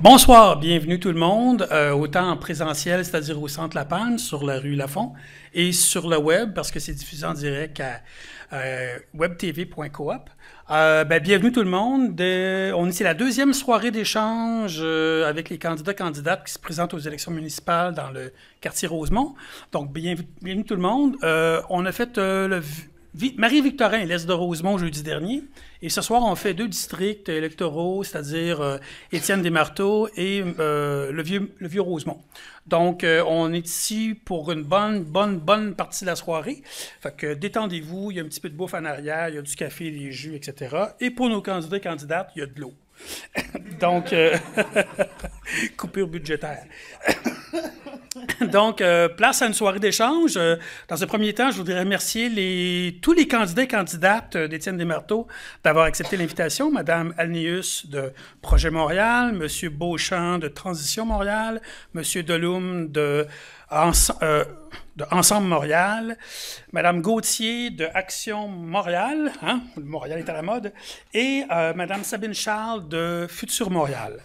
Bonsoir, bienvenue tout le monde, autant en présentiel, c'est-à-dire au Centre La Palme, sur la rue Lafont, et sur le web, parce que c'est diffusé en direct à webtv.coop. Bienvenue tout le monde. C'est la deuxième soirée d'échange avec les candidates qui se présentent aux élections municipales dans le quartier Rosemont. Donc, bienvenue tout le monde. On a fait Marie-Victorin, l'Est de Rosemont, jeudi dernier. Et ce soir, on fait deux districts électoraux, c'est-à-dire Étienne Desmarteaux et le vieux Rosemont. Donc, on est ici pour une bonne partie de la soirée. Fait que détendez-vous, il y a un petit peu de bouffe en arrière, il y a du café, des jus, etc. Et pour nos candidats et candidates, il y a de l'eau. Donc, coupure budgétaire. Donc, place à une soirée d'échange. Dans un premier temps, je voudrais remercier tous les candidats et candidates d'Étienne Desmarteaux d'avoir accepté l'invitation. Madame Alnéus de Projet Montréal, Monsieur Beauchamp de Transition Montréal, Monsieur Deloum de Ensemble Montréal, Madame Gauthier de Action Montréal, hein? Montréal est à la mode, et Madame Sabine Charles de Futur Montréal.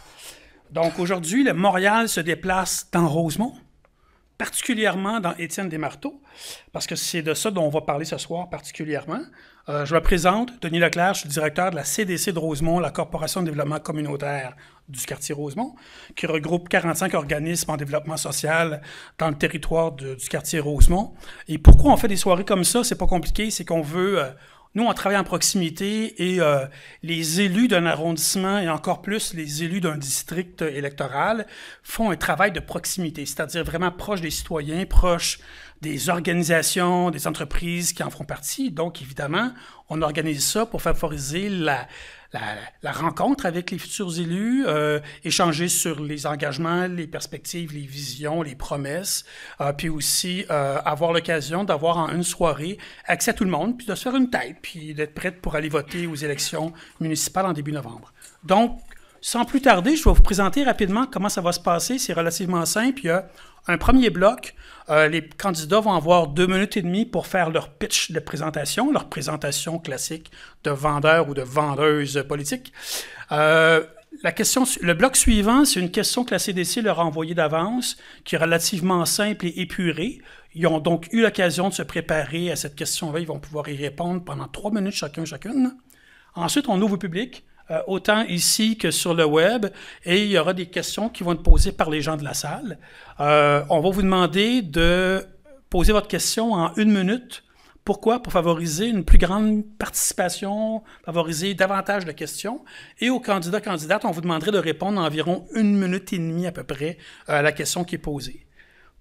Donc aujourd'hui, le Montréal se déplace dans Rosemont, particulièrement dans Étienne Desmarteaux, parce que c'est de ça dont on va parler ce soir particulièrement. Je me présente, Denis Leclerc, je suis directeur de la CDC de Rosemont, la Corporation de développement communautaire du quartier Rosemont, qui regroupe 45 organismes en développement social dans le territoire du quartier Rosemont. Et pourquoi on fait des soirées comme ça? C'est pas compliqué, c'est qu'on veut... Nous, on travaille en proximité et les élus d'un arrondissement et encore plus les élus d'un district électoral font un travail de proximité, c'est-à-dire vraiment proche des citoyens, proche des organisations, des entreprises qui en font partie. Donc, évidemment, on organise ça pour favoriser la rencontre avec les futurs élus, échanger sur les engagements, les perspectives, les visions, les promesses, puis aussi avoir l'occasion d'avoir en une soirée accès à tout le monde, puis de se faire une tête, puis d'être prête pour aller voter aux élections municipales en début novembre. Donc, sans plus tarder, je vais vous présenter rapidement comment ça va se passer. C'est relativement simple. Il y a un premier bloc. Les candidats vont avoir 2 minutes et demie pour faire leur pitch de présentation, leur présentation classique de vendeur ou de vendeuse politique. Le bloc suivant, c'est une question que la CDC leur a envoyée d'avance, qui est relativement simple et épurée. Ils ont donc eu l'occasion de se préparer à cette question-là. Ils vont pouvoir y répondre pendant 3 minutes chacune. Ensuite, on ouvre au public. Autant ici que sur le web, et il y aura des questions qui vont être posées par les gens de la salle. On va vous demander de poser votre question en 1 minute. Pourquoi? Pour favoriser une plus grande participation, favoriser davantage de questions. Et aux candidates, on vous demanderait de répondre en environ 1 minute et demie à peu près à la question qui est posée.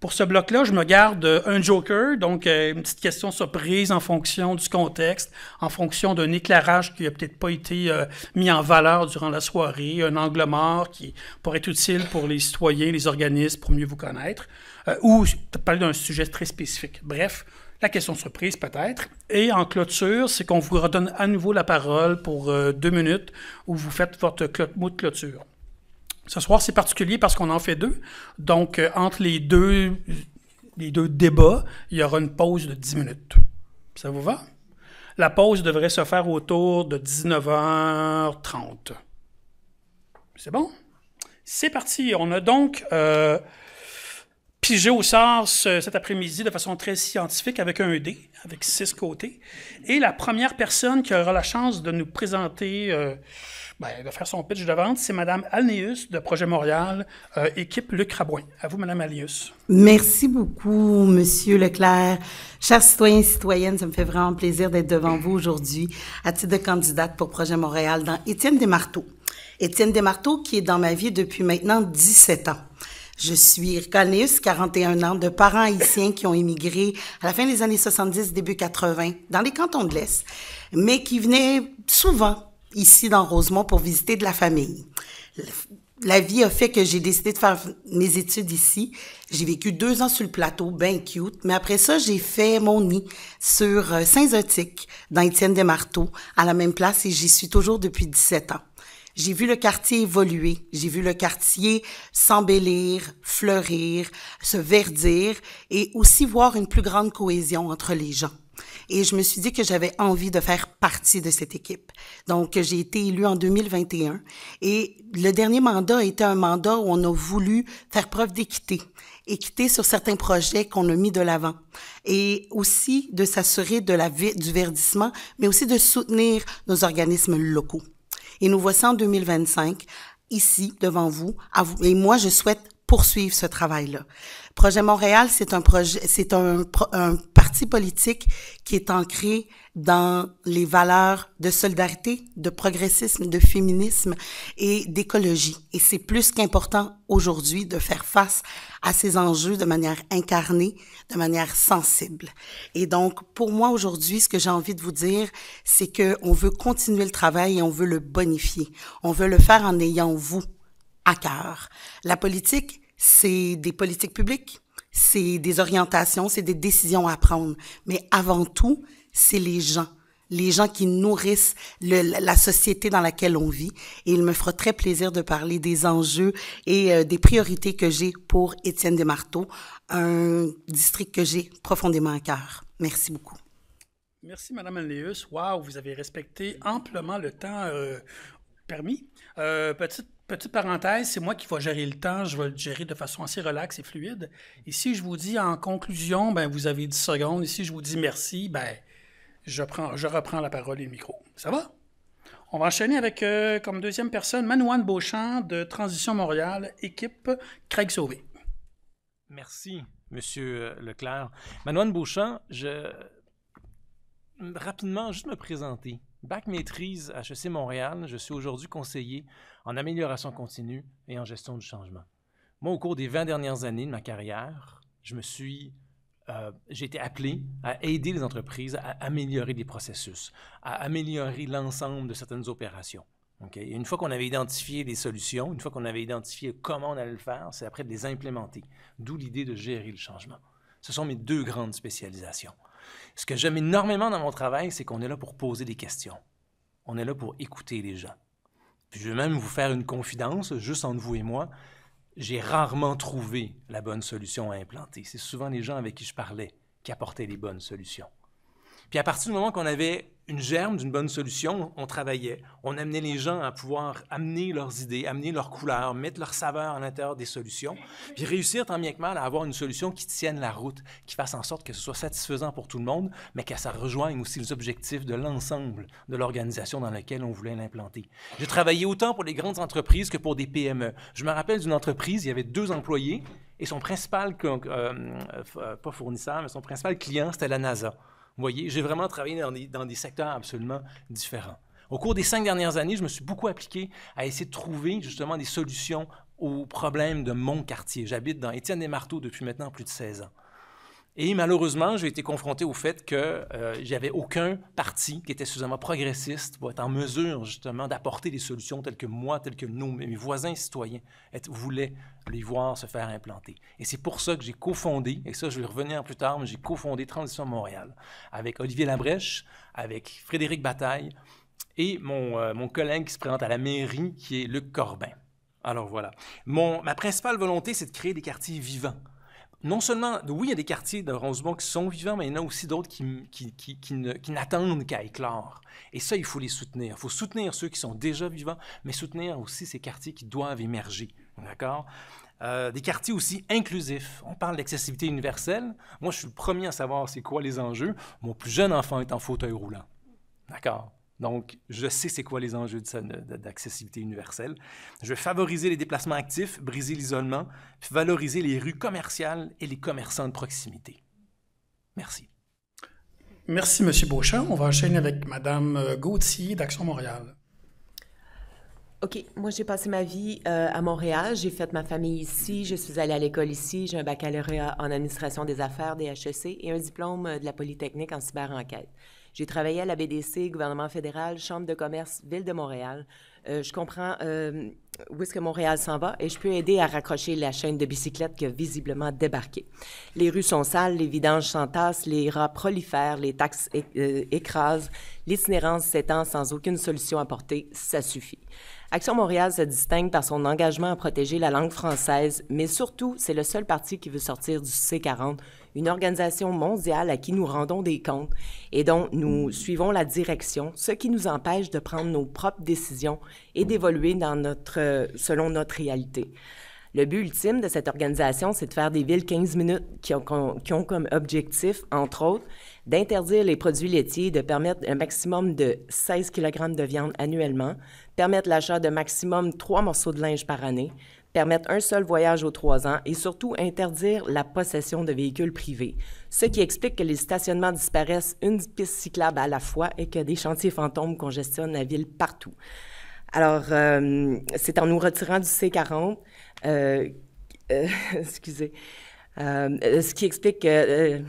Pour ce bloc-là, je me garde un joker, donc une petite question surprise en fonction du contexte, en fonction d'un éclairage qui n'a peut-être pas été mis en valeur durant la soirée, un angle mort qui pourrait être utile pour les citoyens, les organismes, pour mieux vous connaître, ou parler d'un sujet très spécifique. Bref, la question surprise peut-être. Et en clôture, c'est qu'on vous redonne à nouveau la parole pour 2 minutes où vous faites votre mot de clôture. Ce soir, c'est particulier parce qu'on en fait 2. Donc, entre les deux débats, il y aura une pause de 10 minutes. Ça vous va? La pause devrait se faire autour de 19h30. C'est bon? C'est parti. On a donc pigé au sort cet après-midi de façon très scientifique avec un dé, avec 6 côtés. Et la première personne qui aura la chance de nous présenter... de faire son pitch de vente, c'est Mme Alnéus de Projet Montréal, équipe Luc Rabouin. À vous, Mme Alnéus. Merci beaucoup, Monsieur Leclerc. Chers citoyens et citoyennes, ça me fait vraiment plaisir d'être devant vous aujourd'hui à titre de candidate pour Projet Montréal dans Étienne Desmarteaux. Étienne Desmarteaux qui est dans ma vie depuis maintenant 17 ans. Je suis Erika Alnéus, 41 ans, de parents haïtiens qui ont émigré à la fin des années 70, début 80, dans les cantons de l'Est, mais qui venaient souvent ici dans Rosemont pour visiter de la famille. La vie a fait que j'ai décidé de faire mes études ici. J'ai vécu 2 ans sur le plateau, bien cute, mais après ça, j'ai fait mon nid sur Saint-Zotique, dans Étienne Desmarteaux, à la même place, et j'y suis toujours depuis 17 ans. J'ai vu le quartier évoluer, j'ai vu le quartier s'embellir, fleurir, se verdir, et aussi voir une plus grande cohésion entre les gens. Et je me suis dit que j'avais envie de faire partie de cette équipe. Donc, j'ai été élue en 2021 et le dernier mandat a été un mandat où on a voulu faire preuve d'équité. Équité sur certains projets qu'on a mis de l'avant et aussi de s'assurer du verdissement, mais aussi de soutenir nos organismes locaux. Et nous voici en 2025, ici, devant vous, et moi, je souhaite poursuivre ce travail-là. Projet Montréal, c'est un parti politique qui est ancré dans les valeurs de solidarité, de progressisme, de féminisme et d'écologie. Et c'est plus qu'important aujourd'hui de faire face à ces enjeux de manière incarnée, de manière sensible. Et donc, pour moi aujourd'hui, ce que j'ai envie de vous dire, c'est que on veut continuer le travail et on veut le bonifier. On veut le faire en ayant vous à cœur. La politique, c'est des politiques publiques, c'est des orientations, c'est des décisions à prendre. Mais avant tout, c'est les gens qui nourrissent la société dans laquelle on vit. Et il me fera très plaisir de parler des enjeux et des priorités que j'ai pour Étienne des Marteaux, un district que j'ai profondément à cœur. Merci beaucoup. Merci, Mme Anléus. Wow, vous avez respecté amplement le temps permis. Petite parenthèse, c'est moi qui vais gérer le temps, je vais le gérer de façon assez relaxe et fluide. Et si je vous dis en conclusion, ben vous avez 10 secondes, et si je vous dis merci, ben je reprends la parole et le micro. Ça va? On va enchaîner avec, comme deuxième personne, Manoine Beauchamp de Transition Montréal, équipe Craig Sauvé. Merci, Monsieur Leclerc. Manoine Beauchamp, rapidement, juste me présenter. Bac maîtrise à HEC Montréal, je suis aujourd'hui conseiller en amélioration continue et en gestion du changement. Moi, au cours des 20 dernières années de ma carrière, j'ai été appelé à aider les entreprises à améliorer des processus, à améliorer l'ensemble de certaines opérations. Okay? Et une fois qu'on avait identifié les solutions, une fois qu'on avait identifié comment on allait le faire, c'est après de les implémenter, d'où l'idée de gérer le changement. Ce sont mes deux grandes spécialisations. Ce que j'aime énormément dans mon travail, c'est qu'on est là pour poser des questions. On est là pour écouter les gens. Puis je vais même vous faire une confidence, juste entre vous et moi. J'ai rarement trouvé la bonne solution à implanter. C'est souvent les gens avec qui je parlais qui apportaient les bonnes solutions. Puis à partir du moment qu'on avait une germe d'une bonne solution, on travaillait, on amenait les gens à pouvoir amener leurs idées, amener leurs couleurs, mettre leur saveur à l'intérieur des solutions, puis réussir tant bien que mal à avoir une solution qui tienne la route, qui fasse en sorte que ce soit satisfaisant pour tout le monde, mais que ça rejoigne aussi les objectifs de l'ensemble de l'organisation dans laquelle on voulait l'implanter. J'ai travaillé autant pour les grandes entreprises que pour des PME. Je me rappelle d'une entreprise, il y avait 2 employés et son principal, pas fournisseur, mais son principal client, c'était la NASA. Vous voyez, j'ai vraiment travaillé dans des secteurs absolument différents. Au cours des 5 dernières années, je me suis beaucoup appliqué à essayer de trouver justement des solutions aux problèmes de mon quartier. J'habite dans Étienne des Marteaux depuis maintenant plus de 16 ans. Et malheureusement, j'ai été confronté au fait que j'avais aucun parti qui était suffisamment progressiste pour être en mesure justement d'apporter des solutions telles que moi, telles que mes voisins citoyens voulaient les voir se faire implanter. Et c'est pour ça que j'ai cofondé, et ça je vais revenir plus tard, mais j'ai cofondé Transition Montréal avec Olivier Labrèche, avec Frédéric Bataille et mon collègue qui se présente à la mairie qui est Luc Corbin. Alors voilà. Ma principale volonté, c'est de créer des quartiers vivants. Non seulement, oui, il y a des quartiers de Rosemont qui sont vivants, mais il y en a aussi d'autres qui n'attendent qu'à éclore. Et ça, il faut les soutenir. Il faut soutenir ceux qui sont déjà vivants, mais soutenir aussi ces quartiers qui doivent émerger. D'accord? Des quartiers aussi inclusifs. On parle d'accessibilité universelle. Moi, je suis le premier à savoir c'est quoi les enjeux. Mon plus jeune enfant est en fauteuil roulant. D'accord? Donc, je sais c'est quoi les enjeux d'accessibilité universelle. Je vais favoriser les déplacements actifs, briser l'isolement, puis valoriser les rues commerciales et les commerçants de proximité. Merci. Merci, M. Beauchamp. On va enchaîner avec Mme Gauthier d'Action Montréal. OK. Moi, j'ai passé ma vie à Montréal. J'ai fait ma famille ici. Je suis allée à l'école ici. J'ai un baccalauréat en administration des affaires des HEC et un diplôme de la Polytechnique en cyber-enquête. J'ai travaillé à la BDC, gouvernement fédéral, Chambre de commerce, Ville de Montréal. Je comprends où est-ce que Montréal s'en va et je peux aider à raccrocher la chaîne de bicyclettes qui a visiblement débarqué. Les rues sont sales, les vidanges s'entassent, les rats prolifèrent, les taxes écrasent, l'itinérance s'étend sans aucune solution apportée, ça suffit. Action Montréal se distingue par son engagement à protéger la langue française, mais surtout, c'est le seul parti qui veut sortir du C40, une organisation mondiale à qui nous rendons des comptes et dont nous suivons la direction, ce qui nous empêche de prendre nos propres décisions et d'évoluer selon notre réalité. Le but ultime de cette organisation, c'est de faire des villes 15 minutes qui ont comme objectif, entre autres, d'interdire les produits laitiers, de permettre un maximum de 16 kg de viande annuellement, permettre l'achat de maximum 3 morceaux de linge par année, permettre un seul voyage aux 3 ans et surtout interdire la possession de véhicules privés, ce qui explique que les stationnements disparaissent une piste cyclable à la fois et que des chantiers fantômes congestionnent la ville partout. Alors, c'est en nous retirant du C40, excusez, ce qui explique que,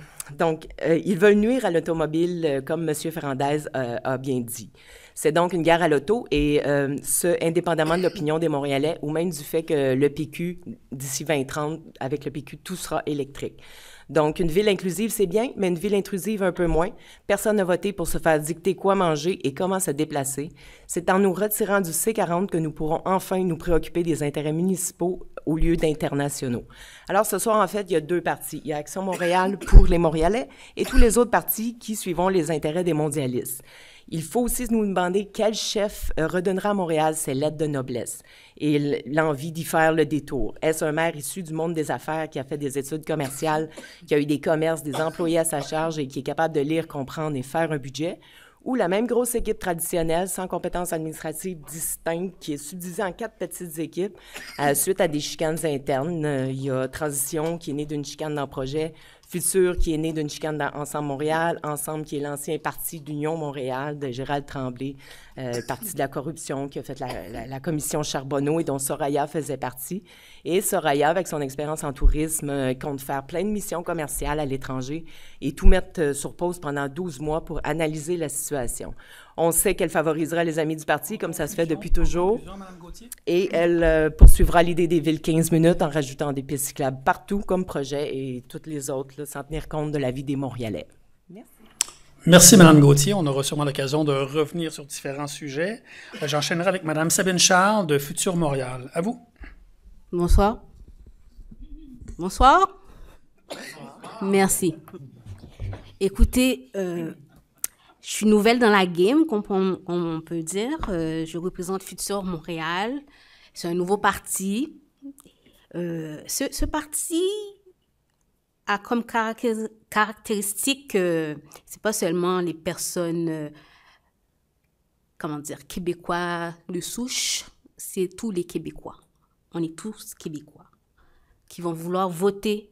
ils veulent nuire à l'automobile, comme M. Ferrandez a bien dit. C'est donc une guerre à l'auto, et ce, indépendamment de l'opinion des Montréalais, ou même du fait que le PQ, d'ici 2030, avec le PQ, tout sera électrique. Donc, une ville inclusive, c'est bien, mais une ville intrusive, un peu moins. Personne n'a voté pour se faire dicter quoi manger et comment se déplacer. C'est en nous retirant du C40 que nous pourrons enfin nous préoccuper des intérêts municipaux au lieu d'internationaux. Alors, ce soir, en fait, il y a 2 partis. Il y a Action Montréal pour les Montréalais et tous les autres partis qui suivront les intérêts des mondialistes. Il faut aussi nous demander quel chef redonnera à Montréal ses lettres de noblesse et l'envie d'y faire le détour. Est-ce un maire issu du monde des affaires qui a fait des études commerciales, qui a eu des commerces, des employés à sa charge et qui est capable de lire, comprendre et faire un budget? Ou la même grosse équipe traditionnelle, sans compétences administratives distinctes, qui est subdivisée en 4 petites équipes suite à des chicanes internes. Il y a Transition, qui est née d'une chicane dans le projet, Futur, qui est né d'une chicane dans Ensemble Montréal, Ensemble, qui est l'ancien parti d'Union Montréal de Gérald Tremblay, parti de la corruption, qui a fait la commission Charbonneau et dont Soraya faisait partie. Et Soraya, avec son expérience en tourisme, compte faire plein de missions commerciales à l'étranger et tout mettre sur pause pendant 12 mois pour analyser la situation. On sait qu'elle favorisera les amis du parti, comme ça se fait depuis toujours. Et elle poursuivra l'idée des villes 15 minutes en rajoutant des pistes cyclables partout comme projet et toutes les autres, là, sans tenir compte de la vie des Montréalais. Merci. Merci, Mme Gauthier. On aura sûrement l'occasion de revenir sur différents sujets. J'enchaînerai avec Mme Sabine Charles de Futur Montréal. À vous. Bonsoir. Bonsoir. Merci. Écoutez, je suis nouvelle dans la game, comme on peut dire. Je représente Futur Montréal. C'est un nouveau parti. Ce parti a comme caractéristique que c'est pas seulement les personnes, québécois de souche, c'est tous les Québécois. On est tous Québécois qui vont vouloir voter.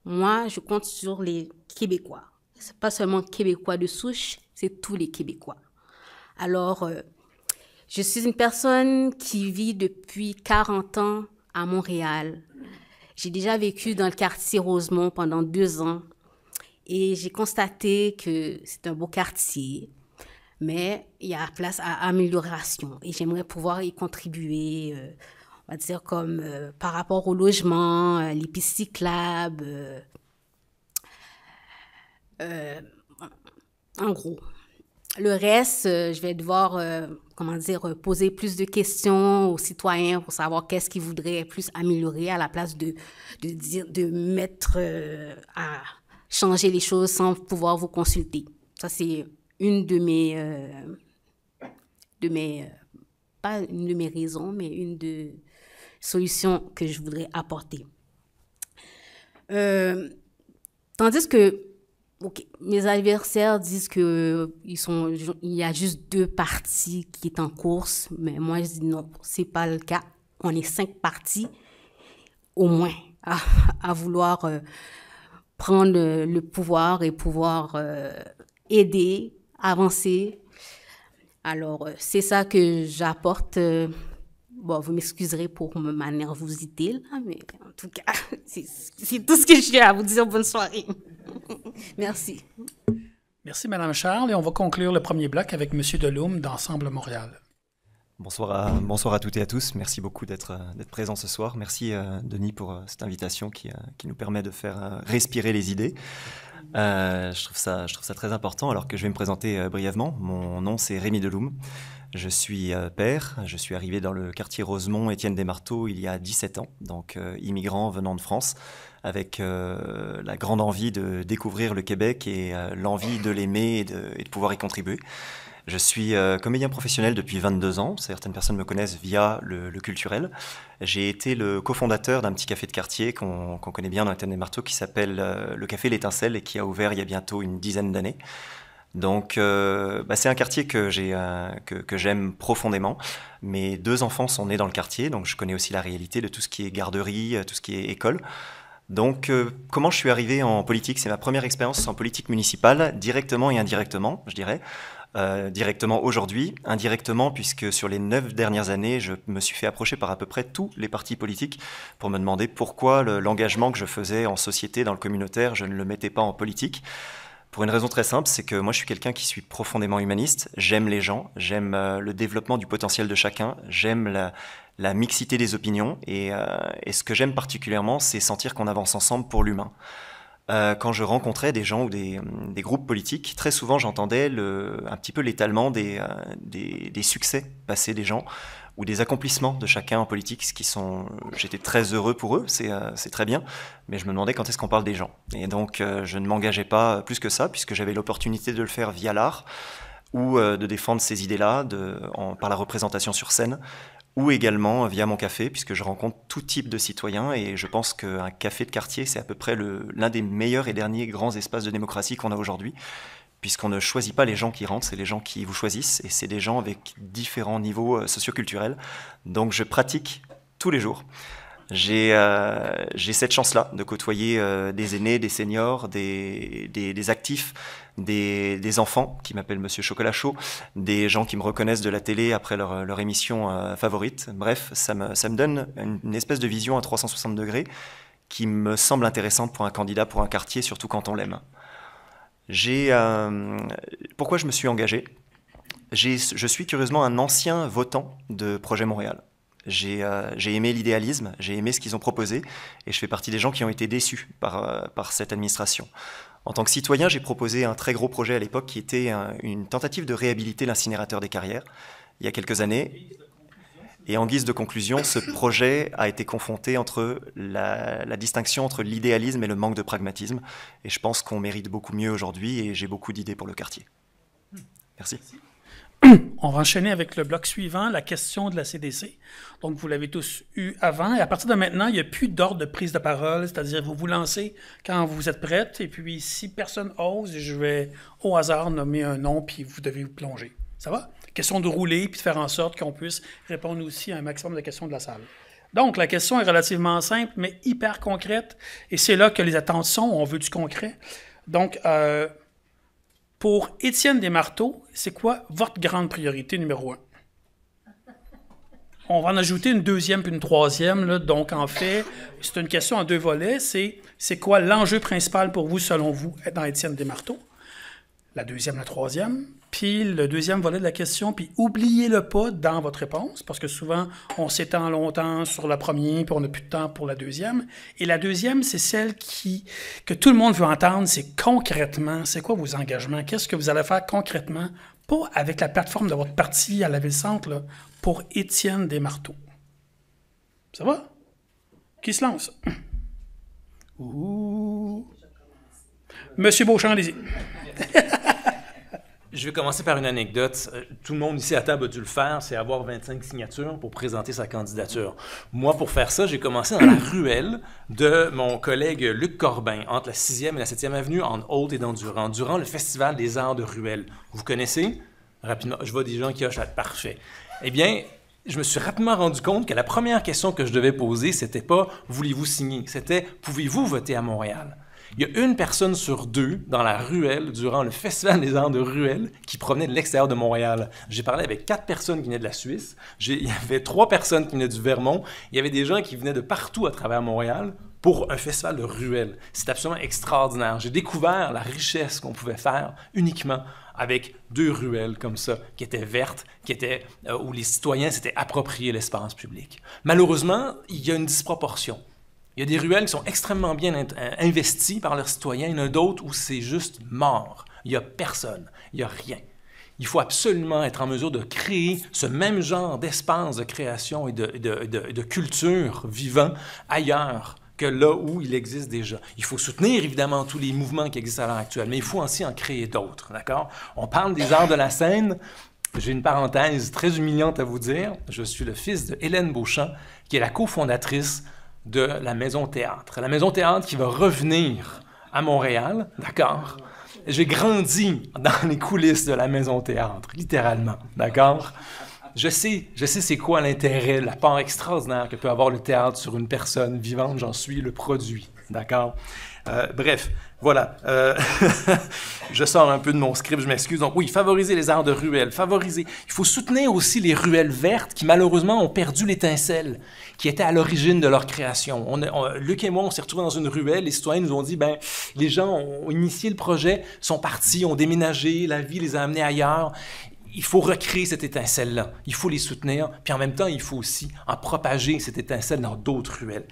Moi, je compte sur les Québécois. C'est pas seulement Québécois de souche, c'est tous les Québécois. Alors, je suis une personne qui vit depuis 40 ans à Montréal. J'ai déjà vécu dans le quartier Rosemont pendant 2 ans et j'ai constaté que c'est un beau quartier, mais il y a place à amélioration et j'aimerais pouvoir y contribuer, on va dire comme par rapport au logement, les pistes cyclables, en gros. Le reste, je vais devoir, poser plus de questions aux citoyens pour savoir qu'est-ce qu'ils voudraient plus améliorer à la place de mettre à changer les choses sans pouvoir vous consulter. Ça, c'est une de mes pas une de mes raisons, mais une de solutions que je voudrais apporter. Tandis que mes adversaires disent qu'il y a juste 2 partis qui sont en course, mais moi je dis non, c'est pas le cas. On est 5 partis, au moins, à vouloir prendre le pouvoir et pouvoir aider, avancer. Alors, c'est ça que j'apporte. Vous m'excuserez pour ma nervosité, là, mais en tout cas, c'est tout ce que j'ai à vous dire. Bonne soirée. Merci. Merci, Mme Charles. Et on va conclure le premier bloc avec M. Deloum d'Ensemble Montréal. Bonsoir à toutes et à tous. Merci beaucoup d'être présent ce soir. Merci, Denis, pour cette invitation qui nous permet de faire respirer les idées. Je trouve ça très important. Alors que je vais me présenter brièvement. Mon nom, c'est Rémi Deloum. Je suis père, je suis arrivé dans le quartier Rosemont, Étienne Desmarteaux, il y a 17 ans, donc immigrant venant de France, avec la grande envie de découvrir le Québec et l'envie de l'aimer et de pouvoir y contribuer. Je suis comédien professionnel depuis 22 ans, certaines personnes me connaissent via le culturel. J'ai été le cofondateur d'un petit café de quartier qu'on connaît bien dans Étienne Desmarteaux qui s'appelle le Café L'Étincelle et qui a ouvert il y a bientôt une dizaine d'années. Donc, c'est un quartier que j'aime profondément. Mes 2 enfants sont nés dans le quartier, donc je connais aussi la réalité de tout ce qui est garderie, tout ce qui est école. Donc, comment je suis arrivé en politique? C'est ma première expérience en politique municipale, directement et indirectement, je dirais. Directement aujourd'hui, indirectement puisque sur les 9 dernières années, je me suis fait approcher par à peu près tous les partis politiques pour me demander pourquoi l'engagement que je faisais en société, dans le communautaire, je ne le mettais pas en politique. Pour une raison très simple, c'est que moi je suis quelqu'un qui suis profondément humaniste, j'aime les gens, j'aime le développement du potentiel de chacun, j'aime la mixité des opinions et ce que j'aime particulièrement, c'est sentir qu'on avance ensemble pour l'humain. Quand je rencontrais des gens ou des groupes politiques, très souvent j'entendais un petit peu l'étalement des succès passés des gens ou des accomplissements de chacun en politique, j'étais très heureux pour eux, c'est très bien, mais je me demandais quand est-ce qu'on parle des gens. Et donc je ne m'engageais pas plus que ça, puisque j'avais l'opportunité de le faire via l'art, ou de défendre ces idées-là par la représentation sur scène, ou également via mon café, puisque je rencontre tout type de citoyens, et je pense qu'un café de quartier, c'est à peu près l'un des meilleurs et derniers grands espaces de démocratie qu'on a aujourd'hui, puisqu'on ne choisit pas les gens qui rentrent, c'est les gens qui vous choisissent, et c'est des gens avec différents niveaux socioculturels. Donc je pratique tous les jours. J'ai cette chance-là de côtoyer des aînés, des seniors, des actifs, des enfants qui m'appellent Monsieur Chocolat Chaud, des gens qui me reconnaissent de la télé après leur émission favorite. Bref, ça me donne une espèce de vision à 360 degrés qui me semble intéressante pour un candidat, pour un quartier, surtout quand on l'aime. Pourquoi je me suis engagé? Je suis curieusement un ancien votant de Projet Montréal. J'ai aimé l'idéalisme, j'ai aimé ce qu'ils ont proposé, et je fais partie des gens qui ont été déçus par cette administration. En tant que citoyen, j'ai proposé un très gros projet à l'époque qui était une tentative de réhabiliter l'incinérateur des Carrières, il y a quelques années. Et en guise de conclusion, ce projet a été confronté entre la distinction entre l'idéalisme et le manque de pragmatisme. Et je pense qu'on mérite beaucoup mieux aujourd'hui et j'ai beaucoup d'idées pour le quartier. Merci. On va enchaîner avec le bloc suivant, la question de la CDC. Donc, vous l'avez tous eu avant. Et à partir de maintenant, il n'y a plus d'ordre de prise de parole, c'est-à-dire vous vous lancez quand vous êtes prête. Et puis, si personne ose, je vais au hasard nommer un nom, puis vous devez vous plonger. Ça va? Question de rouler, puis de faire en sorte qu'on puisse répondre aussi à un maximum de questions de la salle. Donc, la question est relativement simple, mais hyper concrète. Et c'est là que les attentes sont. On veut du concret. Donc, pour Étienne Desmarteaux, c'est quoi votre grande priorité numéro 1? On va en ajouter une deuxième puis une troisième. Là. Donc, en fait, c'est une question en 2 volets. C'est quoi l'enjeu principal pour vous, selon vous, dans Étienne Desmarteaux? La deuxième, la troisième. Puis le deuxième volet de la question, puis oubliez-le pas dans votre réponse, parce que souvent, on s'étend longtemps sur la première, puis on n'a plus de temps pour la deuxième. Et la deuxième, c'est celle que tout le monde veut entendre, c'est concrètement, c'est quoi vos engagements? Qu'est-ce que vous allez faire concrètement, pas avec la plateforme de votre parti à la Ville-Centre, là, pour Étienne Desmarteaux? Ça va? Qui se lance? Ouh. Monsieur Beauchamp, allez-y. Je vais commencer par une anecdote. Tout le monde ici à table a dû le faire, c'est avoir 25 signatures pour présenter sa candidature. Moi, pour faire ça, j'ai commencé dans la ruelle de mon collègue Luc Corbin, entre la 6e et la 7e avenue, en Haute et dans durant le Festival des arts de ruelle. Vous connaissez? Rapidement, je vois des gens qui hochent à parfait. Eh bien, je me suis rapidement rendu compte que la première question que je devais poser, c'était pas « Voulez-vous signer? » C'était « Pouvez-vous voter à Montréal? » Il y a 1 personne sur 2 dans la ruelle, durant le Festival des arts de ruelle, qui provenait de l'extérieur de Montréal. J'ai parlé avec 4 personnes qui venaient de la Suisse, il y avait 3 personnes qui venaient du Vermont, il y avait des gens qui venaient de partout à travers Montréal pour un festival de ruelle. C'est absolument extraordinaire. J'ai découvert la richesse qu'on pouvait faire uniquement avec 2 ruelles comme ça, qui étaient vertes, où les citoyens s'étaient appropriés l'espace public. Malheureusement, il y a une disproportion. Il y a des ruelles qui sont extrêmement bien investies par leurs citoyens, il y en a d'autres où c'est juste mort. Il n'y a personne, il n'y a rien. Il faut absolument être en mesure de créer ce même genre d'espace de création et de culture vivant ailleurs que là où il existe déjà. Il faut soutenir évidemment tous les mouvements qui existent à l'heure actuelle, mais il faut aussi en créer d'autres, d'accord? On parle des arts de la scène. J'ai une parenthèse très humiliante à vous dire. Je suis le fils de Hélène Beauchamp, qui est la cofondatrice de la Maison Théâtre. La Maison Théâtre qui va revenir à Montréal, d'accord? J'ai grandi dans les coulisses de la Maison Théâtre, littéralement, d'accord? Je sais c'est quoi l'intérêt, la part extraordinaire que peut avoir le théâtre sur une personne vivante, j'en suis le produit, d'accord? Bref, voilà. Je sors un peu de mon script, je m'excuse. Donc oui, favoriser les arts de ruelle, favoriser. Il faut soutenir aussi les ruelles vertes qui malheureusement ont perdu l'étincelle qui était à l'origine de leur création. Luc et moi, on s'est retrouvés dans une ruelle, les citoyens nous ont dit, ben, les gens ont initié le projet, sont partis, ont déménagé, la vie les a amenés ailleurs. Il faut recréer cette étincelle-là. Il faut les soutenir, puis en même temps, il faut aussi en propager cette étincelle dans d'autres ruelles.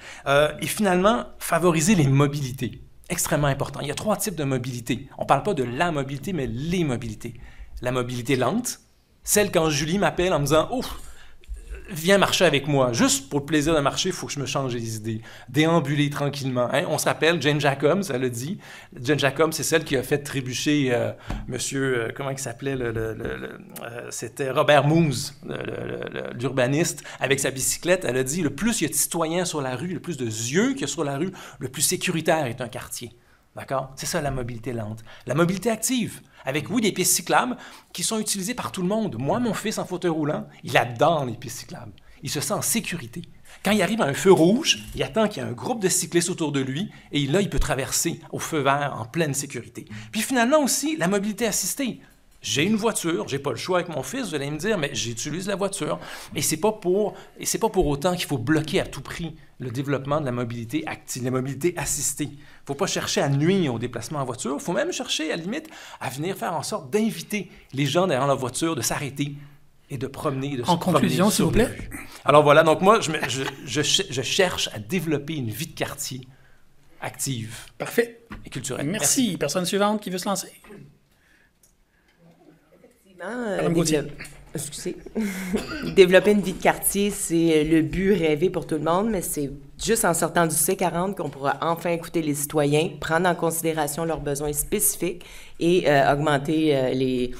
Et finalement, favoriser les mobilités. Extrêmement important. Il y a 3 types de mobilité. On ne parle pas de la mobilité, mais les mobilités. La mobilité lente, celle quand Julie m'appelle en me disant « Ouf, viens marcher avec moi. Juste pour le plaisir de marcher, il faut que je me change les idées. Déambuler tranquillement. Hein? » On se rappelle, Jane Jacobs, elle a dit. Jane Jacobs, c'est celle qui a fait trébucher monsieur, comment il s'appelait? C'était Robert Moose, l'urbaniste, avec sa bicyclette. Elle a dit, le plus il y a de citoyens sur la rue, le plus de yeux qu'il y a sur la rue, le plus sécuritaire est un quartier. D'accord? C'est ça la mobilité lente. La mobilité active, avec, oui, des pistes cyclables qui sont utilisées par tout le monde. Moi, mon fils en fauteuil roulant, il adore les pistes cyclables. Il se sent en sécurité. Quand il arrive à un feu rouge, il attend qu'il y ait un groupe de cyclistes autour de lui et là, il peut traverser au feu vert en pleine sécurité. Puis finalement aussi, la mobilité assistée. J'ai une voiture, j'ai pas le choix avec mon fils, vous allez me dire, mais j'utilise la voiture. Et c'est pas pour autant qu'il faut bloquer à tout prix le développement de la mobilité active, la mobilité assistée. Il ne faut pas chercher à nuire au déplacement en voiture, il faut même chercher, à la limite, à venir faire en sorte d'inviter les gens derrière leur voiture, de s'arrêter et de promener. En conclusion, s'il vous plaît. Alors voilà, donc moi, je cherche à développer une vie de quartier active. Parfait. Et culturelle. Merci. Personne suivante qui veut se lancer? Excusez. Développer une vie de quartier, c'est le but rêvé pour tout le monde, mais c'est juste en sortant du C40 qu'on pourra enfin écouter les citoyens, prendre en considération leurs besoins spécifiques et augmenter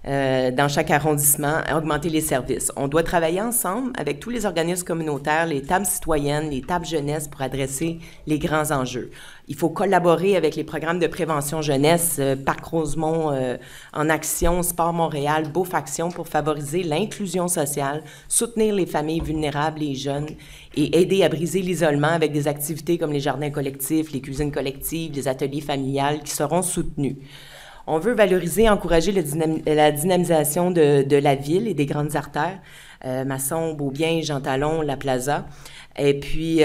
dans chaque arrondissement, augmenter les services. On doit travailler ensemble avec tous les organismes communautaires, les tables citoyennes, les tables jeunesse pour adresser les grands enjeux. Il faut collaborer avec les programmes de prévention jeunesse, Parc Rosemont en action, Sport Montréal, Beaufaction pour favoriser l'inclusion sociale, soutenir les familles vulnérables, les jeunes et aider à briser l'isolement avec des activités comme les jardins collectifs, les cuisines collectives, les ateliers familiales qui seront soutenus. On veut valoriser et encourager la dynamisation de la ville et des grandes artères, Masson, Beaubien, Jean Talon, La Plaza. Et puis,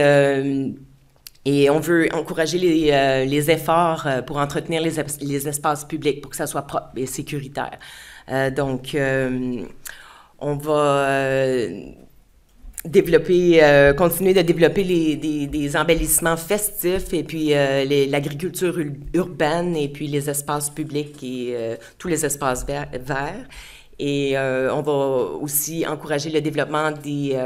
et on veut encourager les efforts pour entretenir les espaces publics pour que ça soit propre et sécuritaire. Donc, on va continuer de développer des embellissements festifs et puis l'agriculture urbaine et puis les espaces publics et tous les espaces verts. Et on va aussi encourager le développement des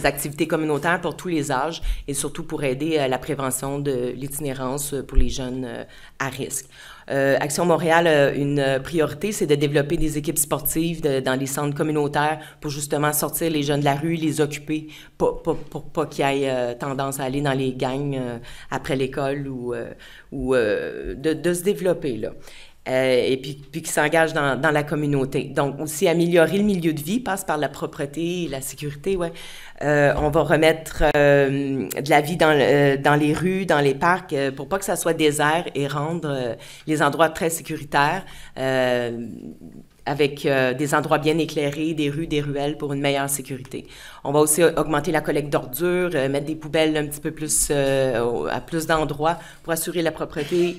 activités communautaires pour tous les âges et surtout pour aider à la prévention de l'itinérance pour les jeunes à risque. Action Montréal, une priorité, c'est de développer des équipes sportives dans les centres communautaires pour justement sortir les jeunes de la rue, les occuper, pour pas qu'ils aient tendance à aller dans les gangs après l'école ou de se développer, là. Et puis qui s'engagent dans la communauté. Donc, aussi, améliorer le milieu de vie passe par la propreté et la sécurité, ouais. On va remettre de la vie dans les rues, dans les parcs, pour pas que ça soit désert et rendre les endroits très sécuritaires, avec des endroits bien éclairés, des rues, des ruelles pour une meilleure sécurité. On va aussi augmenter la collecte d'ordures, mettre des poubelles un petit peu plus à plus d'endroits pour assurer la propreté.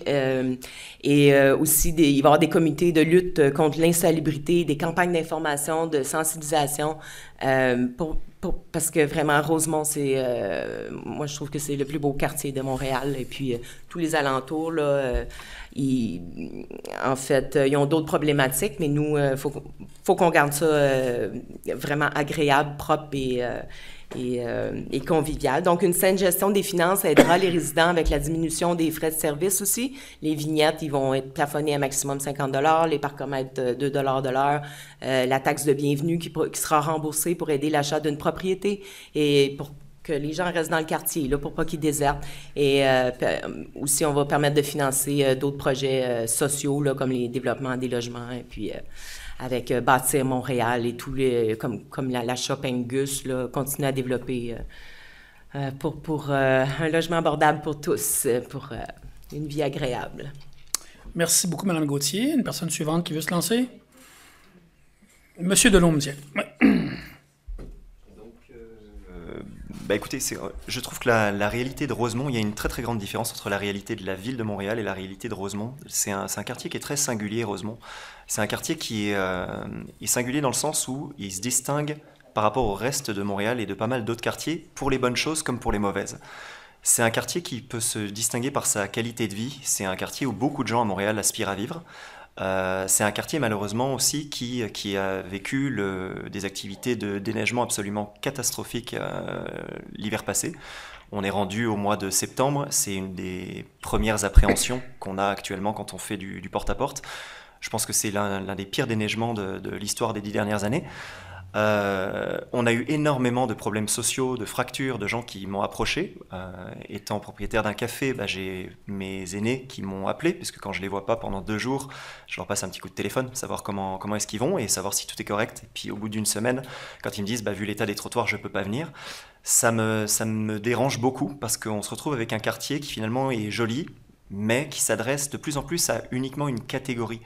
Et aussi, il va y avoir des comités de lutte contre l'insalubrité, des campagnes d'information, de sensibilisation parce que vraiment, Rosemont, c'est... moi, je trouve que c'est le plus beau quartier de Montréal. Et puis, tous les alentours, là, en fait, ils ont d'autres problématiques, mais nous, faut qu'on garde ça vraiment agréable, propre et convivial. Donc, une saine gestion des finances aidera les résidents avec la diminution des frais de service aussi. Les vignettes, ils vont être plafonnés à maximum 50 $, les parcomètres 2 $ de l'heure, la taxe de bienvenue qui sera remboursée pour aider l'achat d'une propriété et pour que les gens restent dans le quartier, là, pour pas qu'ils désertent. Et aussi, on va permettre de financer d'autres projets sociaux, là, comme les développements des logements, et puis avec Bâtir Montréal et tous les, comme la Shopping Gus, là, continuer à développer pour un logement abordable pour tous, pour une vie agréable. Merci beaucoup, Mme Gauthier. Une personne suivante qui veut se lancer? Monsieur Delhomme, tiens. Écoutez, je trouve que la réalité de Rosemont, il y a une très très grande différence entre la réalité de la ville de Montréal et la réalité de Rosemont. C'est un quartier qui est très singulier, Rosemont. C'est un quartier qui est singulier dans le sens où il se distingue par rapport au reste de Montréal et de pas mal d'autres quartiers, pour les bonnes choses comme pour les mauvaises. C'est un quartier qui peut se distinguer par sa qualité de vie. C'est un quartier où beaucoup de gens à Montréal aspirent à vivre. C'est un quartier malheureusement aussi qui a vécu des activités de déneigement absolument catastrophiques l'hiver passé. On est rendu au mois de septembre, c'est une des premières appréhensions qu'on a actuellement quand on fait du porte-à-porte. Je pense que c'est l'un des pires déneigements de l'histoire des 10 dernières années. On a eu énormément de problèmes sociaux, de fractures, de gens qui m'ont approché. Étant propriétaire d'un café, j'ai mes aînés qui m'ont appelé, puisque quand je les vois pas pendant 2 jours, je leur passe un petit coup de téléphone, savoir comment est-ce qu'ils vont et savoir si tout est correct. Et puis au bout d'une semaine, quand ils me disent vu l'état des trottoirs, je peux pas venir, ça me dérange beaucoup, parce qu'on se retrouve avec un quartier qui finalement est joli, mais qui s'adresse de plus en plus à uniquement une catégorie